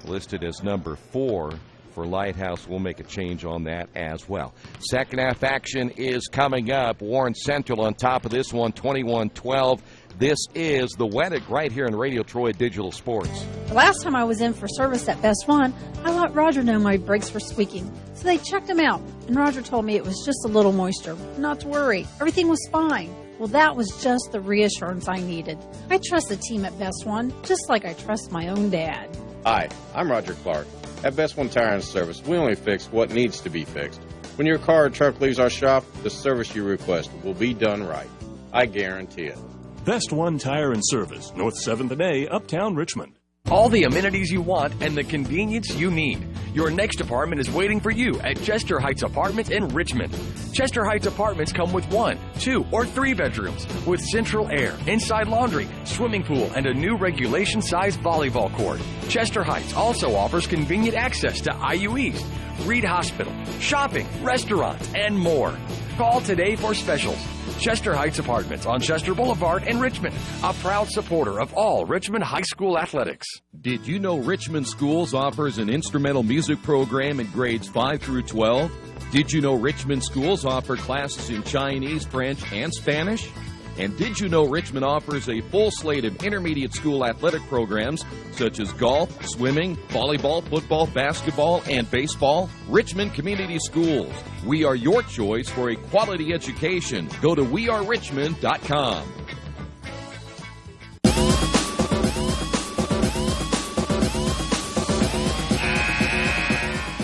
[SPEAKER 1] listed as number 4 for Lighthouse. We'll make a change on that as well. Second half action is coming up. Warren Central on top of this one, 21-12. This is the Weddick right here in Radio Troy Digital Sports.
[SPEAKER 19] The last time I was in for service at Best One, I let Roger know my brakes were squeaking. So they checked them out, and Roger told me it was just a little moisture. Not to worry, everything was fine. Well, that was just the reassurance I needed. I trust the team at Best One, just like I trust my own dad.
[SPEAKER 20] Hi, I'm Roger Clark. At Best One Tire and Service, we only fix what needs to be fixed. When your car or truck leaves our shop, the service you request will be done right. I guarantee it.
[SPEAKER 8] Best One Tire and Service, North 7th and A, Uptown Richmond.
[SPEAKER 12] All the amenities you want and the convenience you need. Your next apartment is waiting for you at Chester Heights Apartments in Richmond. Chester Heights Apartments come with 1, 2, or 3 bedrooms with central air, inside laundry, swimming pool, and a new regulation-size volleyball court. Chester Heights also offers convenient access to IU East, Reed Hospital, shopping, restaurants, and more. Call today for specials. Chester Heights Apartments on Chester Boulevard in Richmond, a proud supporter of all Richmond High School athletics.
[SPEAKER 11] Did you know Richmond Schools offers an instrumental music program in grades 5 through 12? Did you know Richmond Schools offer classes in Chinese, French, and Spanish? And did you know Richmond offers a full slate of intermediate school athletic programs such as golf, swimming, volleyball, football, basketball, and baseball? Richmond Community Schools. We are your choice for a quality education. Go to wearerichmond.com.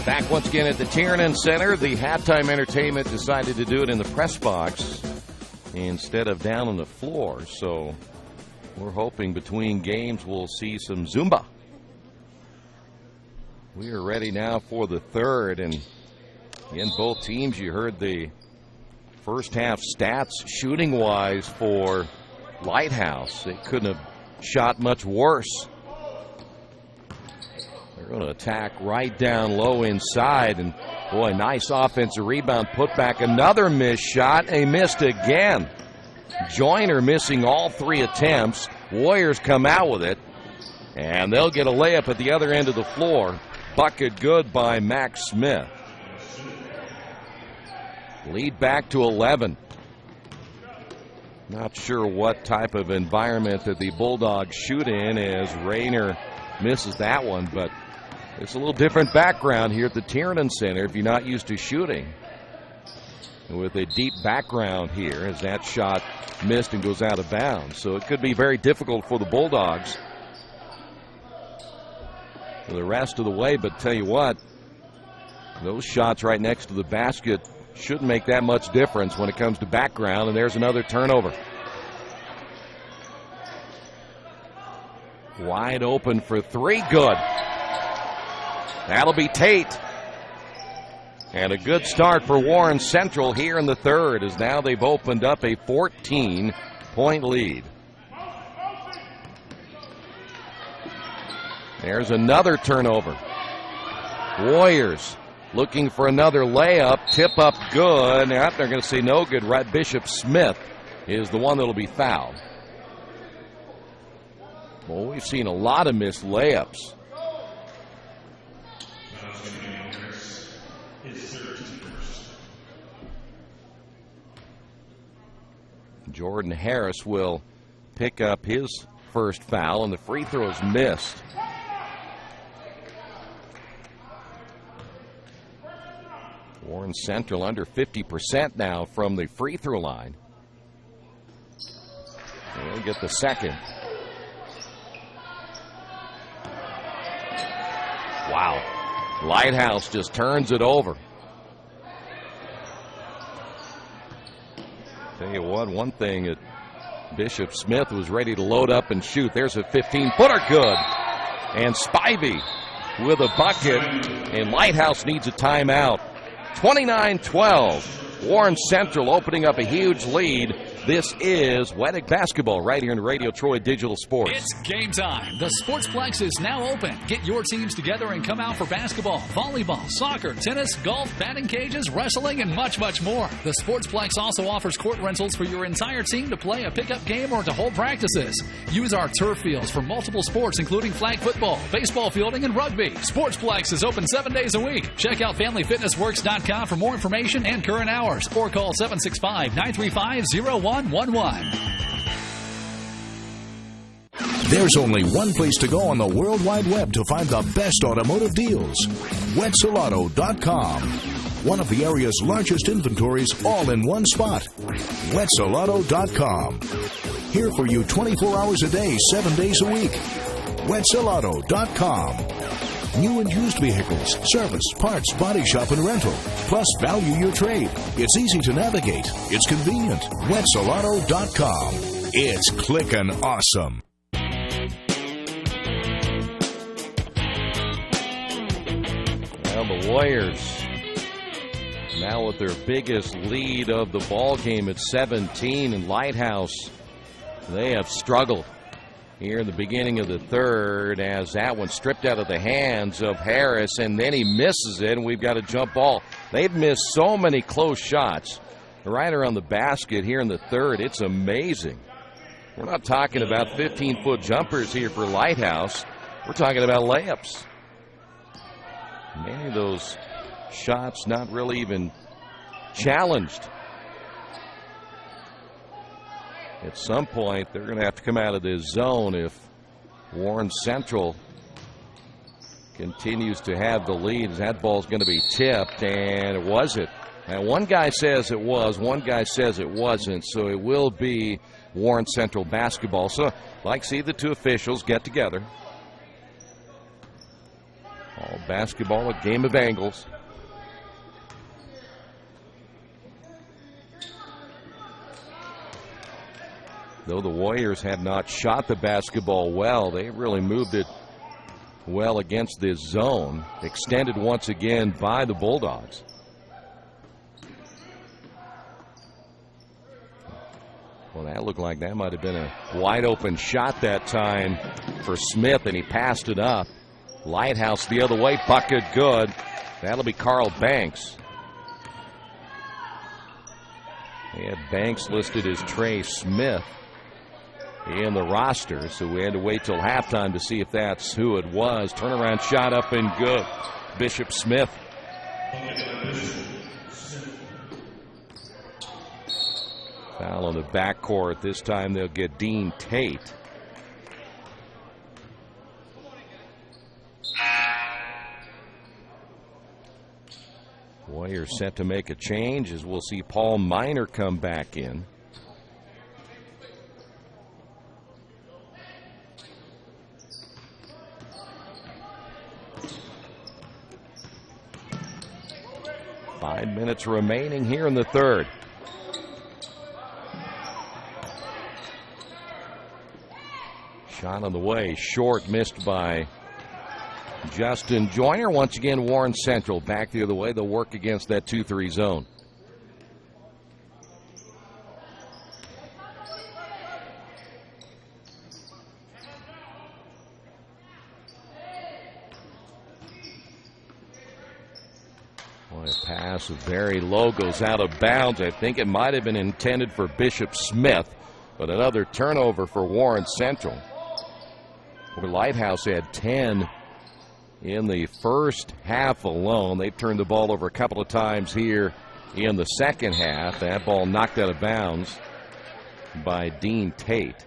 [SPEAKER 1] Back once again at the Tiernan Center. The halftime entertainment decided to do it in the press box instead of down on the floor. So we're hoping between games we'll see some Zumba. We are ready now for the third. And in both teams, you heard the first half stats shooting-wise for Lighthouse. They couldn't have shot much worse. They're going to attack right down low inside, and boy, nice offensive rebound, put back, another missed shot, and he missed again. Joyner missing all 3 attempts. Warriors come out with it, and they'll get a layup at the other end of the floor. Bucket good by Max Smith. Lead back to 11. Not sure what type of environment that the Bulldogs shoot in as Rayner misses that one, but it's a little different background here at the Tiernan Center if you're not used to shooting. With a deep background here as that shot missed and goes out of bounds. So it could be very difficult for the Bulldogs for the rest of the way. But tell you what, those shots right next to the basket shouldn't make that much difference when it comes to background. And there's another turnover. Wide open for 3. Good. That'll be Tate. And a good start for Warren Central here in the third, as now they've opened up a 14-point lead. There's another turnover. Warriors looking for another layup. Tip up good. Now they're going to say no good. Right, Bishop Smith is the one that'll be fouled. Well, we've seen a lot of missed layups. Jordan Harris will pick up his first foul, and the free throw is missed. Warren Central under 50% now from the free throw line. They'll get the second. Wow. Lighthouse just turns it over. Tell you what, one thing that Bishop Smith was ready to load up and shoot. There's a 15-footer, good. And Spivey with a bucket, and Lighthouse needs a timeout. 29-12. Warren Central opening up a huge lead. This is Wettig basketball right here in Radio Troy Digital Sports.
[SPEAKER 2] It's game time. The Sportsplex is now open. Get your teams together and come out for basketball, volleyball, soccer, tennis, golf, batting cages, wrestling, and much, much more. The Sportsplex also offers court rentals for your entire team to play a pickup game or to hold practices. Use our turf fields for multiple sports, including flag football, baseball fielding, and rugby. Sportsplex is open 7 days a week. Check out FamilyFitnessWorks.com for more information and current hours, or call 765-935-0111.
[SPEAKER 3] There's only one place to go on the World Wide Web to find the best automotive deals. Wetzelauto.com. One of the area's largest inventories all in one spot. Wetzelauto.com. Here for you 24 hours a day, 7 days a week. Wetzelauto.com. New and used vehicles, service, parts, body shop, and rental. Plus, value your trade. It's easy to navigate. It's convenient. Wetzelauto.com. It's clickin' awesome.
[SPEAKER 1] Well, the Warriors now with their biggest lead of the ball game at 17, and Lighthouse, they have struggled here in the beginning of the third as that one stripped out of the hands of Harris, and then he misses it, and we've got a jump ball. They've missed so many close shots right around the basket here in the third. It's amazing. We're not talking about 15-foot jumpers here for Lighthouse. We're talking about layups. Many of those shots not really even challenged. At some point, they're going to have to come out of this zone if Warren Central continues to have the lead. That ball's going to be tipped, and it wasn't. Now, one guy says it was, one guy says it wasn't, so it will be Warren Central basketball. So, like, see the two officials get together. All basketball, a game of angles. Though the Warriors have not shot the basketball well, they really moved it well against this zone. Extended once again by the Bulldogs. Well, that looked like that might have been a wide open shot that time for Smith, and he passed it up. Lighthouse the other way, bucket good. That'll be Carl Banks. They had Banks listed as Trey Smith in the roster, so we had to wait till halftime to see if that's who it was. Turnaround shot up and good. Bishop Smith. Foul on the backcourt. This time they'll get Dean Tate. Warriors set to make a change as we'll see Paul Miner come back in. Five minutes remaining here in the third. Shot on the way, short, missed by Justin Joyner. Once again, Warren Central back the other way. They'll work against that 2-3 zone. Boy, a pass very low, goes out of bounds. I think it might have been intended for Bishop Smith, but another turnover for Warren Central. The Lighthouse had 10 in the first half alone. They've turned the ball over a couple of times here in the second half. That ball knocked out of bounds by Dean Tate.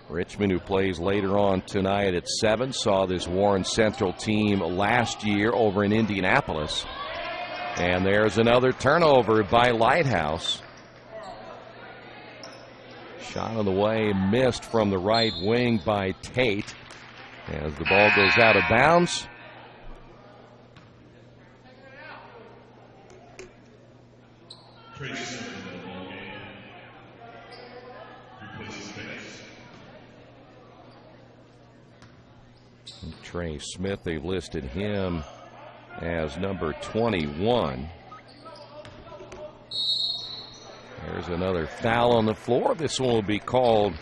[SPEAKER 1] Richmond, who plays later on tonight at 7, saw this Warren Central team last year over in Indianapolis. And there's another turnover by Lighthouse. Shot on the way, missed from the right wing by Tate as the ball goes out of bounds. Trey Smith, they've listed him as number 21. There's another foul on the floor. This one will be called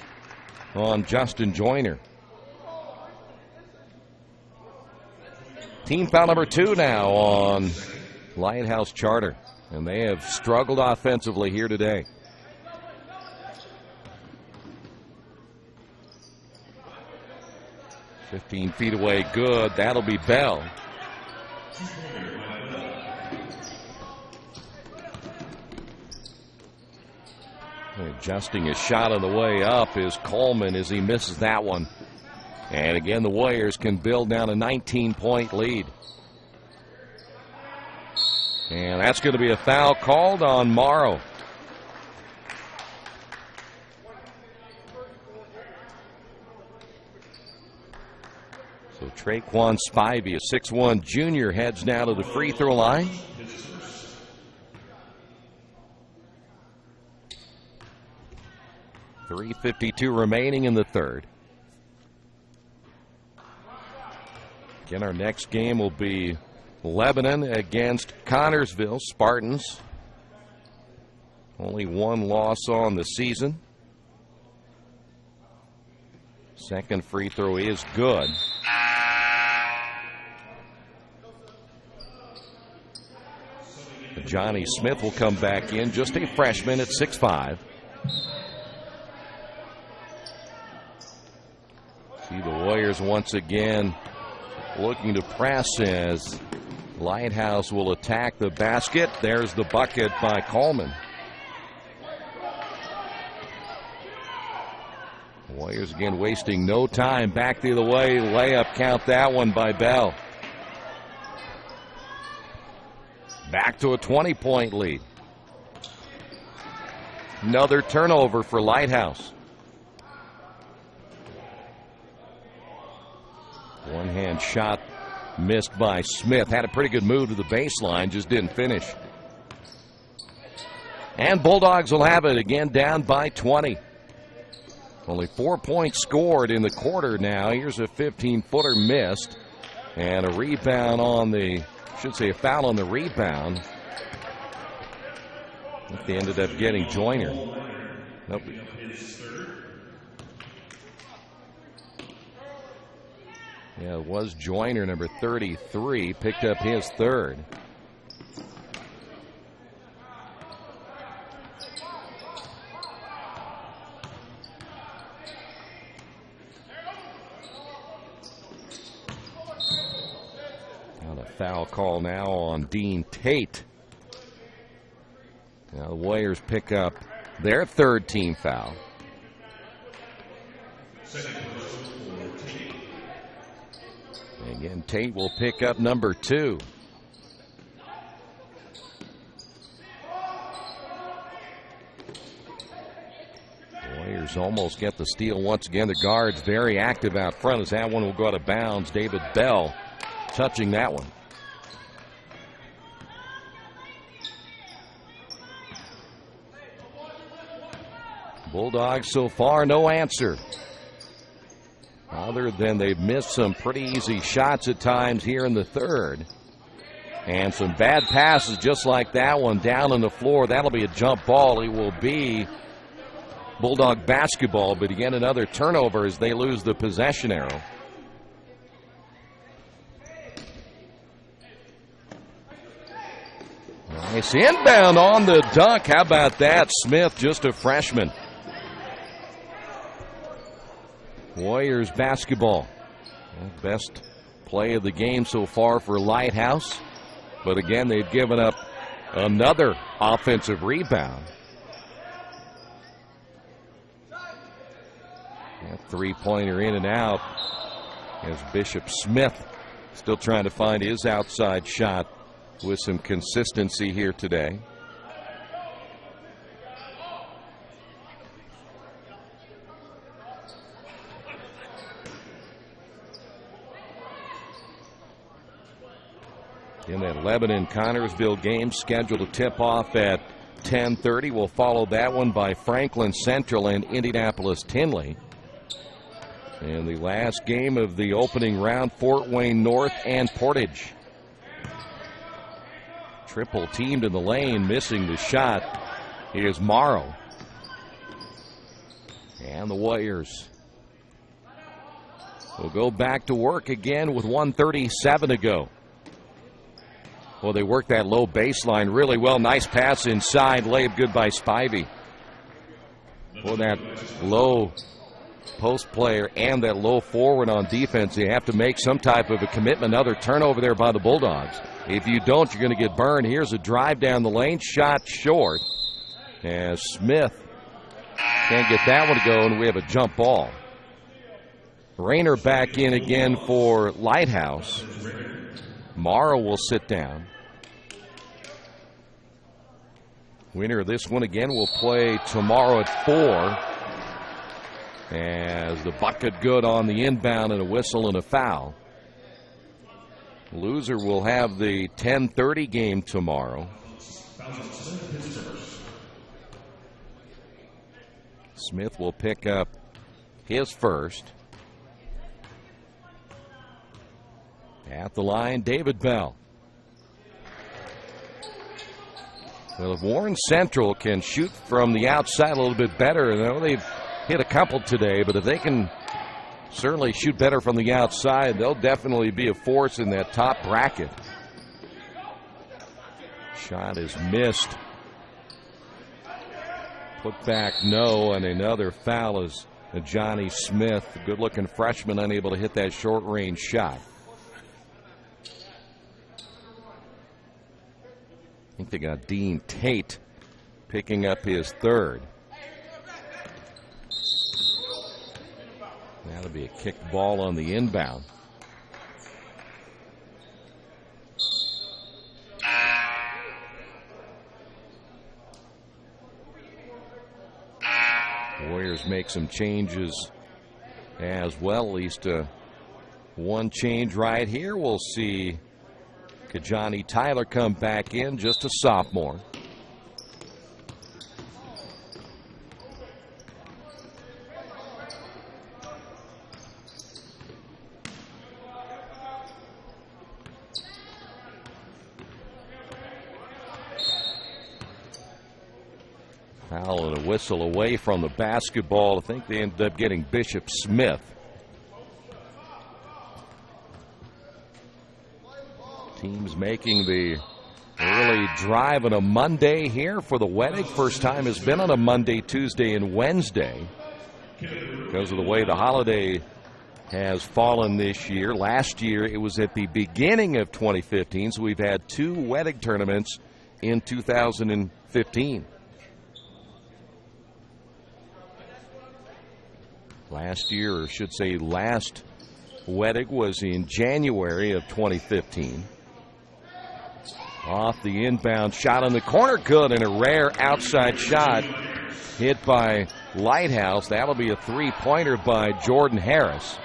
[SPEAKER 1] on Justin Joyner. Team foul number 2 now on Lighthouse Charter, and they have struggled offensively here today. "15 feet away, good. That'll be Bell." Adjusting his shot on the way up is Coleman as he misses that one. And again, the Warriors can build down a 19-point lead. And that's going to be a foul called on Morrow. So Traquan Spivey, a 6'1 junior, heads now to the free throw line. .352 remaining in the third. Again, our next game will be Lebanon against Connorsville Spartans. Only one loss on the season. Second free throw is good. Johnny Smith will come back in, just a freshman at 6'5". See the Warriors once again looking to press as Lighthouse will attack the basket. There's the bucket by Coleman. Warriors again wasting no time. Back the other way. Layup, count that one by Bell. Back to a 20-point lead. Another turnover for Lighthouse. One-hand shot missed by Smith. Had a pretty good move to the baseline, just didn't finish. And Bulldogs will have it again, down by 20. Only 4 points scored in the quarter now. Here's a 15-footer missed. And a rebound on the, a foul on the rebound. I think they ended up getting Joyner. Nope. Yeah, it was Joyner, number 33, picked up his third. Now the foul call now on Dean Tate. Now the Warriors pick up their third team foul. Again, Tate will pick up number 2. Warriors almost get the steal once again. The guards very active out front as that one will go out of bounds. David Bell touching that one. Bulldogs so far, no answer. Other than they've missed some pretty easy shots at times here in the third. And some bad passes just like that one down on the floor. That'll be a jump ball. It will be Bulldog basketball, but again another turnover as they lose the possession arrow. Nice inbound on the dunk. How about that? Smith, just a freshman. Warriors basketball. Best play of the game so far for Lighthouse. But again, they've given up another offensive rebound. That three-pointer in and out as Bishop Smith still trying to find his outside shot with some consistency here today. In that Lebanon-Connersville game scheduled to tip off at 10:30. We'll follow that one by Franklin Central and Indianapolis-Tinley. And the last game of the opening round, Fort Wayne North and Portage. Triple teamed in the lane, missing the shot. Here's Morrow. And the Warriors will go back to work again with 1:37 to go. Well, they worked that low baseline really well. Nice pass inside. Layup good by Spivey. Well, that low post player and that low forward on defense, you have to make some type of a commitment. Another turnover there by the Bulldogs. If you don't, you're going to get burned. Here's a drive down the lane. Shot short. As Smith can't get that one to go, and we have a jump ball. Rayner back in again for Lighthouse. Morrow will sit down. Winner of this one again will play tomorrow at 4. As the bucket good on the inbound and a whistle and a foul. Loser will have the 10:30 game tomorrow. Smith will pick up his first. At the line, David Bell. Well, if Warren Central can shoot from the outside a little bit better, I know they've hit a couple today, but if they can certainly shoot better from the outside, they'll definitely be a force in that top bracket. Shot is missed. Put back no, and another foul is Johnny Smith, a good-looking freshman, unable to hit that short-range shot. I think they got Dean Tate picking up his third. That'll be a kick ball on the inbound. Warriors make some changes as well, at least one change right here. We'll see Kajani Tyler come back in, just a sophomore. Foul and a whistle away from the basketball. I think they ended up getting Bishop Smith. Teams making the early drive on a Monday here for the Wedig. First time has been on a Monday, Tuesday, and Wednesday because of the way the holiday has fallen this year. Last year it was at the beginning of 2015, so we've had 2 Wedig tournaments in 2015. Last year, or should say last Wedig was in January of 2015. Off the inbound shot on the corner, good, and a rare outside shot hit by Lighthouse. That'll be a three-pointer by Jordan Harris.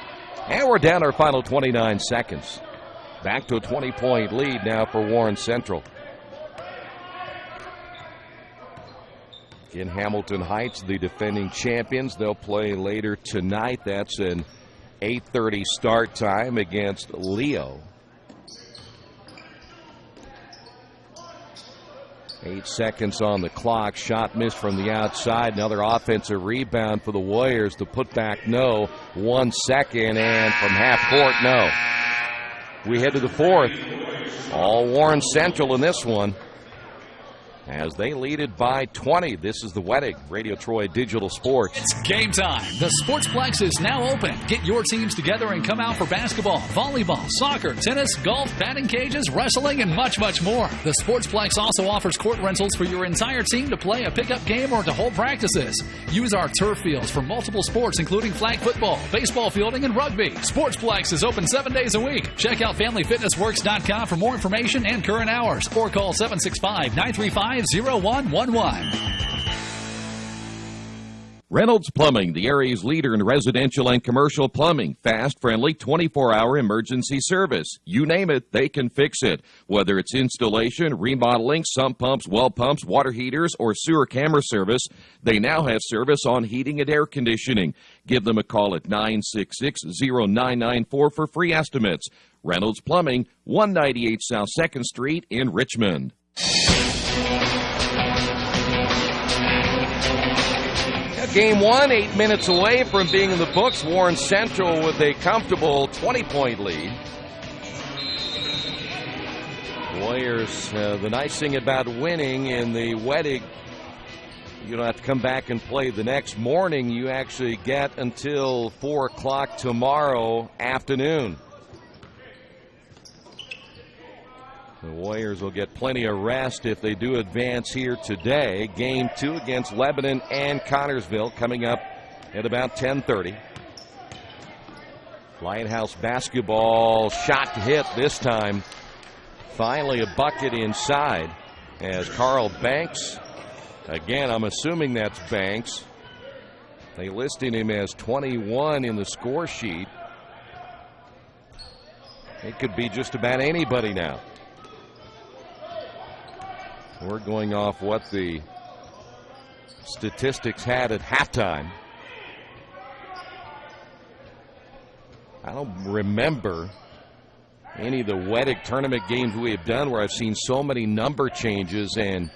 [SPEAKER 1] And we're down our final 29 seconds. Back to a 20-point lead now for Warren Central. In Hamilton Heights, the defending champions, they'll play later tonight. That's an 8:30 start time against Leo. 8 seconds on the clock. Shot missed from the outside. Another offensive rebound for the Warriors. The putback, no. 1 second, and from half court, no. We head to the fourth. All Warren Central in this one. as they lead it by 20. This is the Wedding Radio Troy Digital Sports.
[SPEAKER 2] It's game time. The Sportsplex is now open. Get your teams together and come out for basketball, volleyball, soccer, tennis, golf, batting cages, wrestling, and much, much more. The Sportsplex also offers court rentals for your entire team to play a pickup game or to hold practices. Use our turf fields for multiple sports, including flag football, baseball fielding, and rugby. Sportsplex is open 7 days a week. Check out FamilyFitnessWorks.com for more information and current hours, or call 765-935-0111.
[SPEAKER 11] Reynolds Plumbing, the area's leader in residential and commercial plumbing. Fast, friendly, 24-hour emergency service. You name it, they can fix it. Whether it's installation, remodeling, sump pumps, well pumps, water heaters, or sewer camera service, they now have service on heating and air conditioning. Give them a call at 966-0994 for free estimates. Reynolds Plumbing, 198 South 2nd Street in Richmond.
[SPEAKER 1] Game 1, 8 minutes away from being in the books. Warren Central with a comfortable 20-point lead. Warriors, the nice thing about winning in the Wedding, you don't have to come back and play the next morning. You actually get until 4 o'clock tomorrow afternoon. The Warriors will get plenty of rest if they do advance here today. Game 2 against Lebanon and Connorsville coming up at about 10:30. Lighthouse basketball shot hit this time. Finally a bucket inside as Carl Banks, again I'm assuming that's Banks. They listed him as 21 in the score sheet. It could be just about anybody now. We're going off what the statistics had at halftime. I don't remember any of the Weddick tournament games we have done where I've seen so many number changes and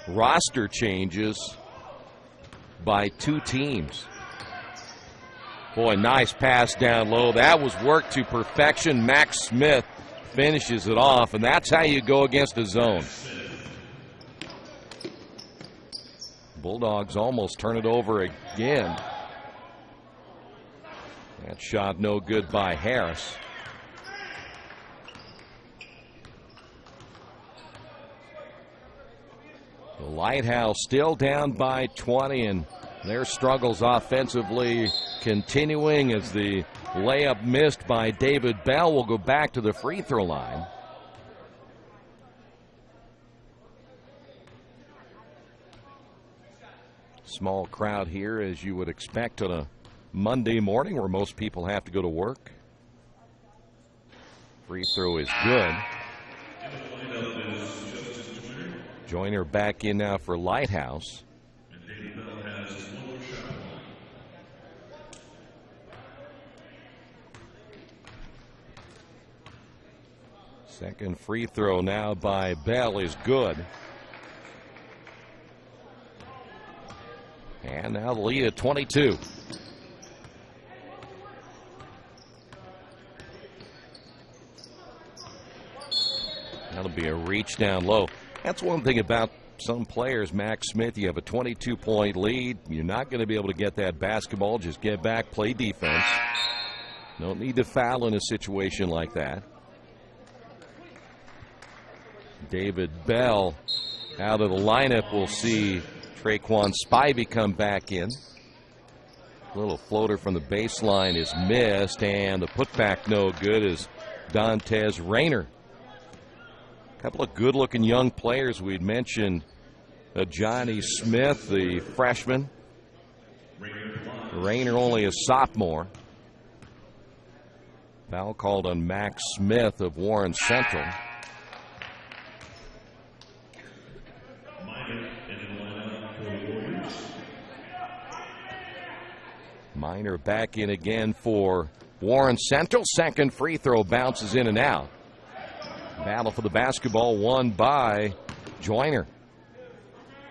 [SPEAKER 1] roster changes by 2 teams. Boy, nice pass down low. That was worked to perfection. Max Smith finishes it off, and that's how you go against a zone. Bulldogs almost turn it over again. That shot no good by Harris. The Lighthouse still down by 20, and their struggles offensively continuing as the layup missed by David Bell will go back to the free throw line. Small crowd here, as you would expect on a Monday morning where most people have to go to work. Free throw is good. Joyner back in now for Lighthouse. Second free throw now by Bell is good. And now the lead at 22. That'll be a reach down low. That's one thing about some players, Max Smith. You have a 22-point lead. You're not going to be able to get that basketball. Just get back, play defense. Don't need to foul in a situation like that. David Bell out of the lineup. We'll see Traquan Spivey come back in. A little floater from the baseline is missed, and the putback no good is Dantes Rayner. A couple of good-looking young players. We'd mentioned Johnny Smith, the freshman. Rayner only a sophomore. Foul called on Max Smith of Warren Central. Minor back in again for Warren Central. Second free throw bounces in and out. Battle for the basketball won by Joyner.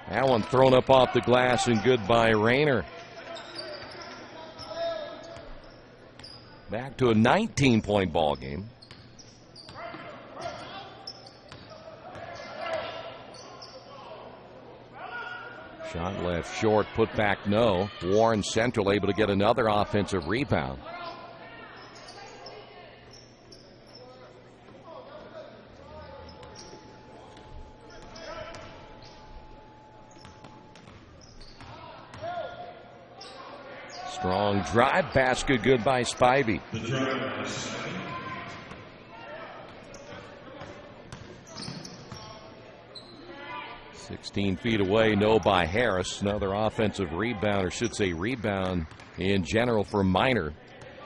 [SPEAKER 1] That one thrown up off the glass and good by Rayner. Back to a 19-point ball game. Shot left short, put back no. Warren Central able to get another offensive rebound. Strong drive basket, good by Spivey. 16 feet away, no by Harris. Another offensive rebound, or should say rebound in general for Minor.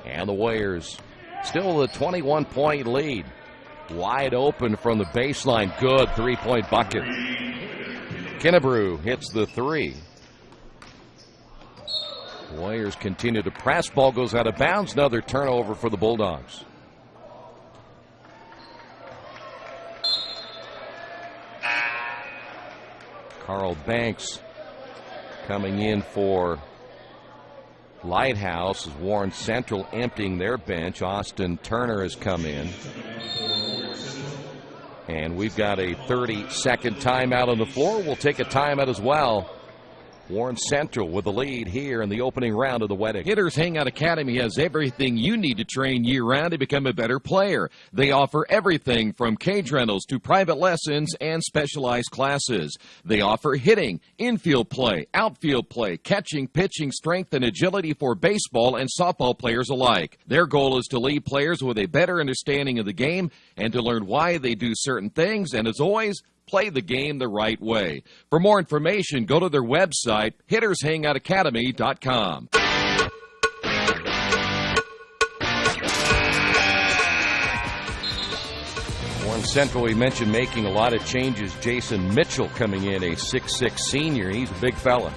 [SPEAKER 1] And the Warriors still a 21-point lead. Wide open from the baseline. Good three-point bucket. Kennebrew hits the three. Warriors continue to press. Ball goes out of bounds. Another turnover for the Bulldogs. Carl Banks coming in for Lighthouse as Warren Central emptying their bench. Austin Turner has come in. And we've got a 30-second timeout on the floor. We'll take a timeout as well. Warren Central with the lead here in the opening round of the wedding.
[SPEAKER 11] Hitters Hangout Academy has everything you need to train year-round to become a better player. They offer everything from cage rentals to private lessons and specialized classes. They offer hitting, infield play, outfield play, catching, pitching, strength, and agility for baseball and softball players alike. Their goal is to leave players with a better understanding of the game and to learn why they do certain things, and as always, play the game the right way. For more information, go to their website, hittershangoutacademy.com.
[SPEAKER 1] Warren Central, we mentioned making a lot of changes. Jason Mitchell coming in, a 6'6 senior. He's a big fella.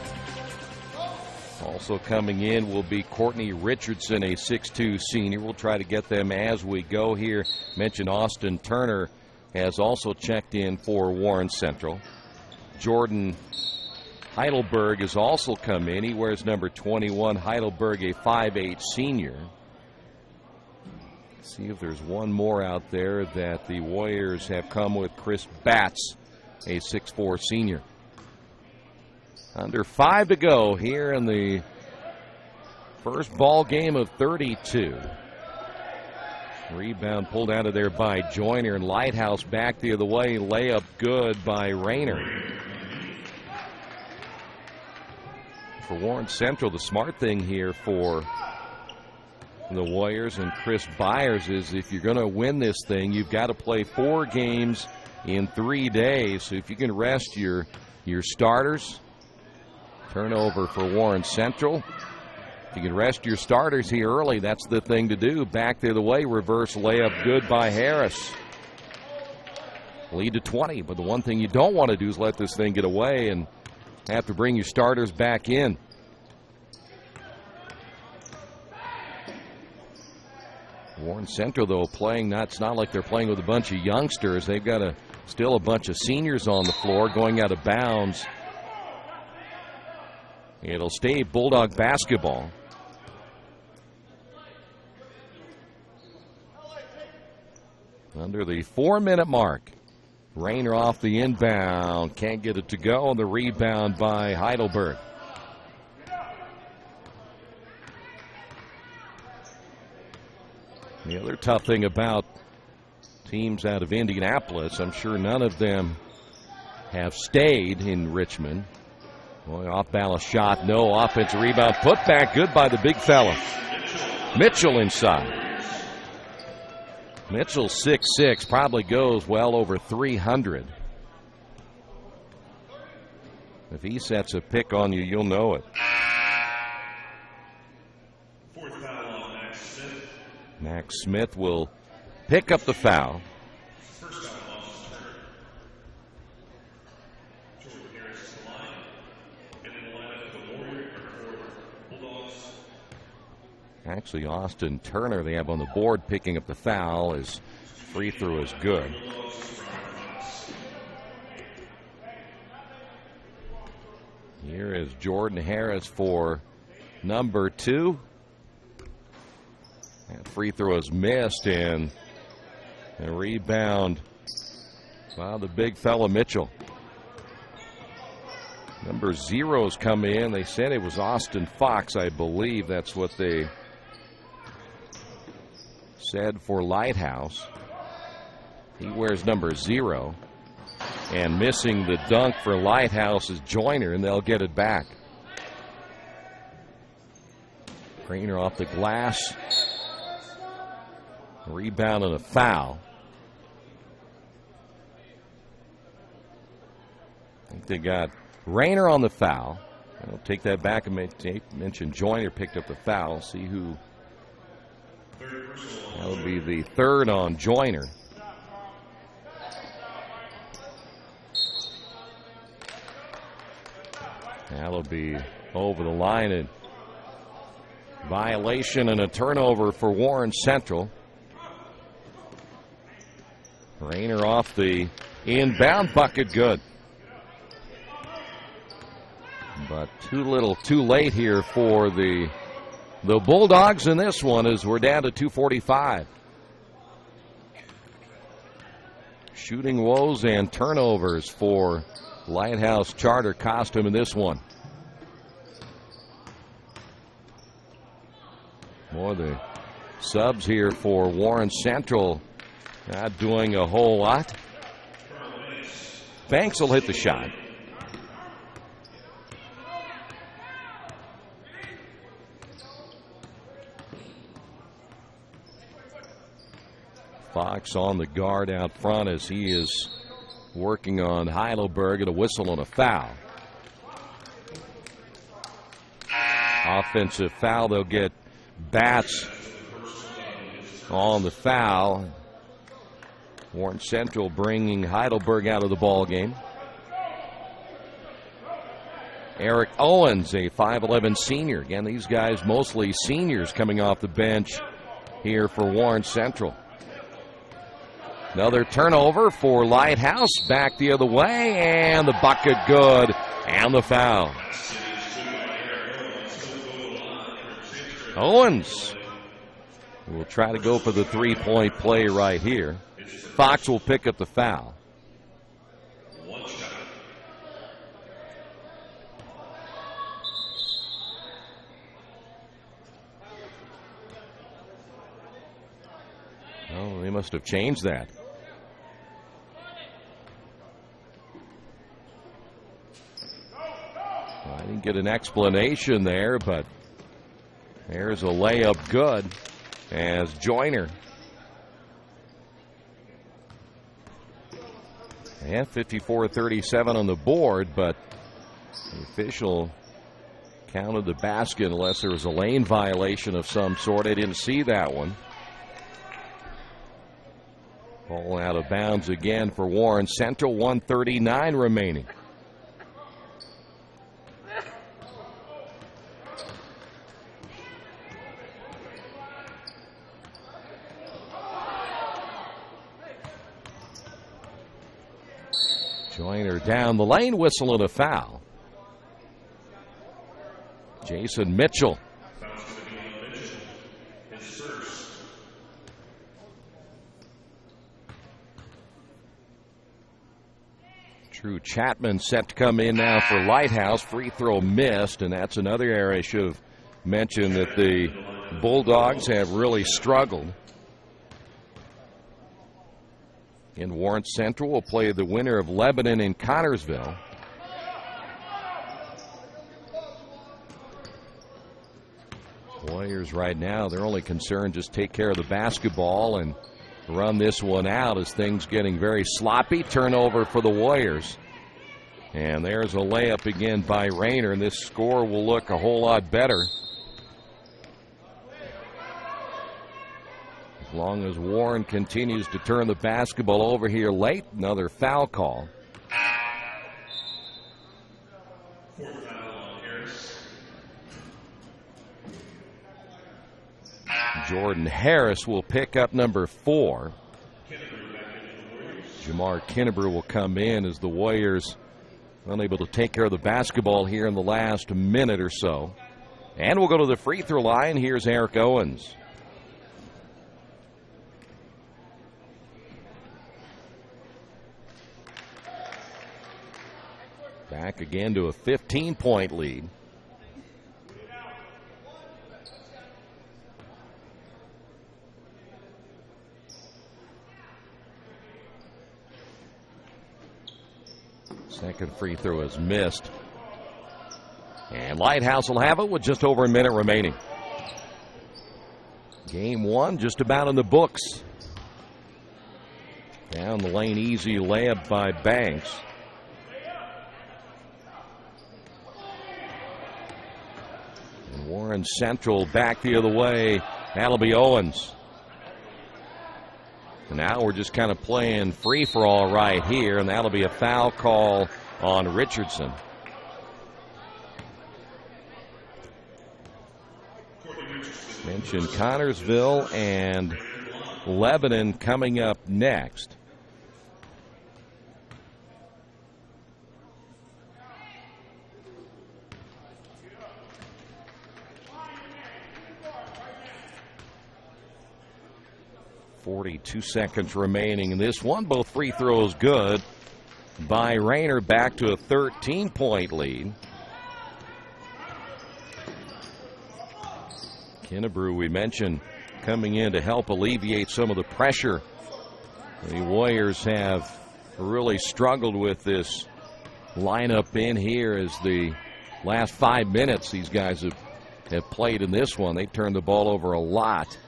[SPEAKER 1] Also coming in will be Courtney Richardson, a 6'2 senior. We'll try to get them as we go here. Mentioned Austin Turner has also checked in for Warren Central. Jordan Heidelberg has also come in. He wears number 21. Heidelberg, a 5'8 senior. Let's see if there's one more out there that the Warriors have come with. Chris Batts, a 6'4 senior. Under 5 to go here in the first ball game of 32. Rebound pulled out of there by Joyner, and Lighthouse back the other way. Layup good by Rayner. For Warren Central, the smart thing here for the Warriors and Chris Byers is if you're going to win this thing, you've got to play 4 games in 3 days. So if you can rest your starters. Turnover for Warren Central. If you can rest your starters here early, that's the thing to do. Back the other way, reverse layup good by Harris. Lead to 20, but the one thing you don't want to do is let this thing get away and have to bring your starters back in. Warren Central, though, playing, it's not like they're playing with a bunch of youngsters. They've got still a bunch of seniors on the floor going out of bounds. It'll stay Bulldog basketball. Under the 4-minute mark. Rayner off the inbound. Can't get it to go on the rebound by Heidelberg. The other tough thing about teams out of Indianapolis, I'm sure none of them have stayed in Richmond. Boy, off-balance shot, no offensive rebound. Put back good by the big fella. Mitchell inside. Mitchell 6'6", probably goes well over 300. If he sets a pick on you, you'll know it.
[SPEAKER 8] Fourth foul on Max Smith.
[SPEAKER 1] Max Smith will pick up the foul.
[SPEAKER 8] First foul on Turner. Jordan Harris is the line. And in the lineup for the Warriors for Bulldogs.
[SPEAKER 1] Actually, Austin Turner, they have on the board picking up the foul. His free throw is good. Here is Jordan Harris for number 2. That free throw is missed, and a rebound by the big fella Mitchell. Number 0's come in. They said it was Austin Fox, I believe. That's what they said for Lighthouse. He wears number 0. And missing the dunk for Lighthouse is Joyner, and they'll get it back. Rayner off the glass. Rebound and a foul. I think they got Rayner on the foul. I'll take that back and mention Joyner picked up the foul. See who. That would be the third on Joyner. That'll be over the line. And violation and a turnover for Warren Central. Rayner off the inbound bucket, good. But too little, too late here for the Bulldogs in this one as we're down to 2:45. Shooting woes and turnovers for Lighthouse Charter cost him in this one. More the subs here for Warren Central. Not doing a whole lot. Banks will hit the shot. Fox on the guard out front as he is working on Heidelberg, and a whistle on a foul. Offensive foul. They'll get Bats on the foul. Warren Central bringing Heidelberg out of the ball game. Eric Owens, a 5'11 senior. Again, these guys mostly seniors coming off the bench here for Warren Central. Another turnover for Lighthouse. Back the other way, and the bucket good, and the foul. Owens will try to go for the three-point play right here. Fox will pick up the foul. Oh, they must have changed that. Well, I didn't get an explanation there, but there's a layup good as Joyner. And 54-37 on the board, but the official counted the basket unless there was a lane violation of some sort. I didn't see that one. Ball out of bounds again for Warren Central. 1:39 remaining. Joyner down the lane, whistle and a foul. Jason Mitchell. Drew Chapman set to come in now for Lighthouse. Free throw missed, and that's another area I should have mentioned that the Bulldogs have really struggled. And Warren Central will play the winner of Lebanon and Connorsville. Warriors right now, their only concern just take care of the basketball and run this one out as things getting very sloppy. Turnover for the Warriors. And there's a layup again by Rayner, and this score will look a whole lot better. As long as Warren continues to turn the basketball over here late, another foul call. Jordan Harris will pick up number 4. Jamar Kinnebrew will come in as the Warriors unable to take care of the basketball here in the last minute or so. And we'll go to the free throw line. Here's Eric Owens. Back again to a 15-point lead. Second free throw is missed. And Lighthouse will have it with just over a minute remaining. Game one just about in the books. Down the lane, easy layup by Banks. And Warren Central back the other way. That'll be Owens. And now we're just kind of playing free-for-all right here, and that'll be a foul call on Richardson. Mentioned Connorsville and Lebanon coming up next. .42 seconds remaining in this one. Both free throws good by Rayner. Back to a 13-point lead. Kennebrew, we mentioned, coming in to help alleviate some of the pressure. The Warriors have really struggled with this lineup in here as the last 5 minutes these guys have played in this one. They turned the ball over a lot.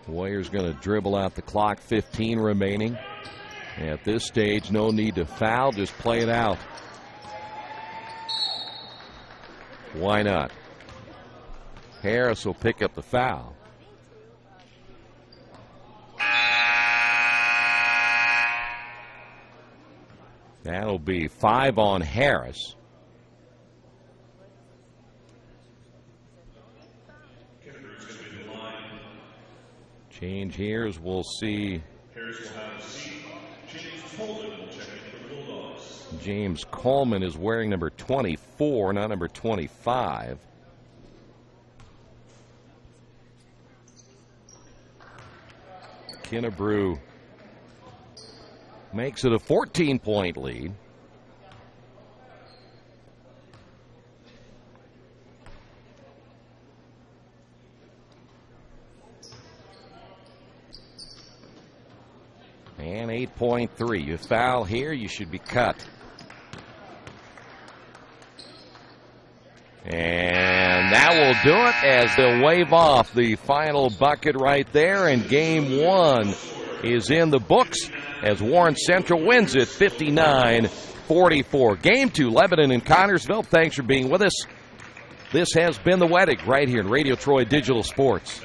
[SPEAKER 1] The Warriors going to dribble out the clock, 15 remaining. At this stage, no need to foul, just play it out. Why not? Harris will pick up the foul. That'll be 5 on Harris. Change here as we'll see. Harris will have a seat. James Coleman will check in for the Bulldogs. James Coleman is wearing number 24, not number 25. Kennebrew makes it a 14-point lead. And 8.3. You foul here, you should be cut. And that will do it as they'll wave off the final bucket right there. And game one is in the books as Warren Central wins it 59-44. Game two, Lebanon and Connorsville. Thanks for being with us. This has been The Wedding right here in Radio Troy Digital Sports.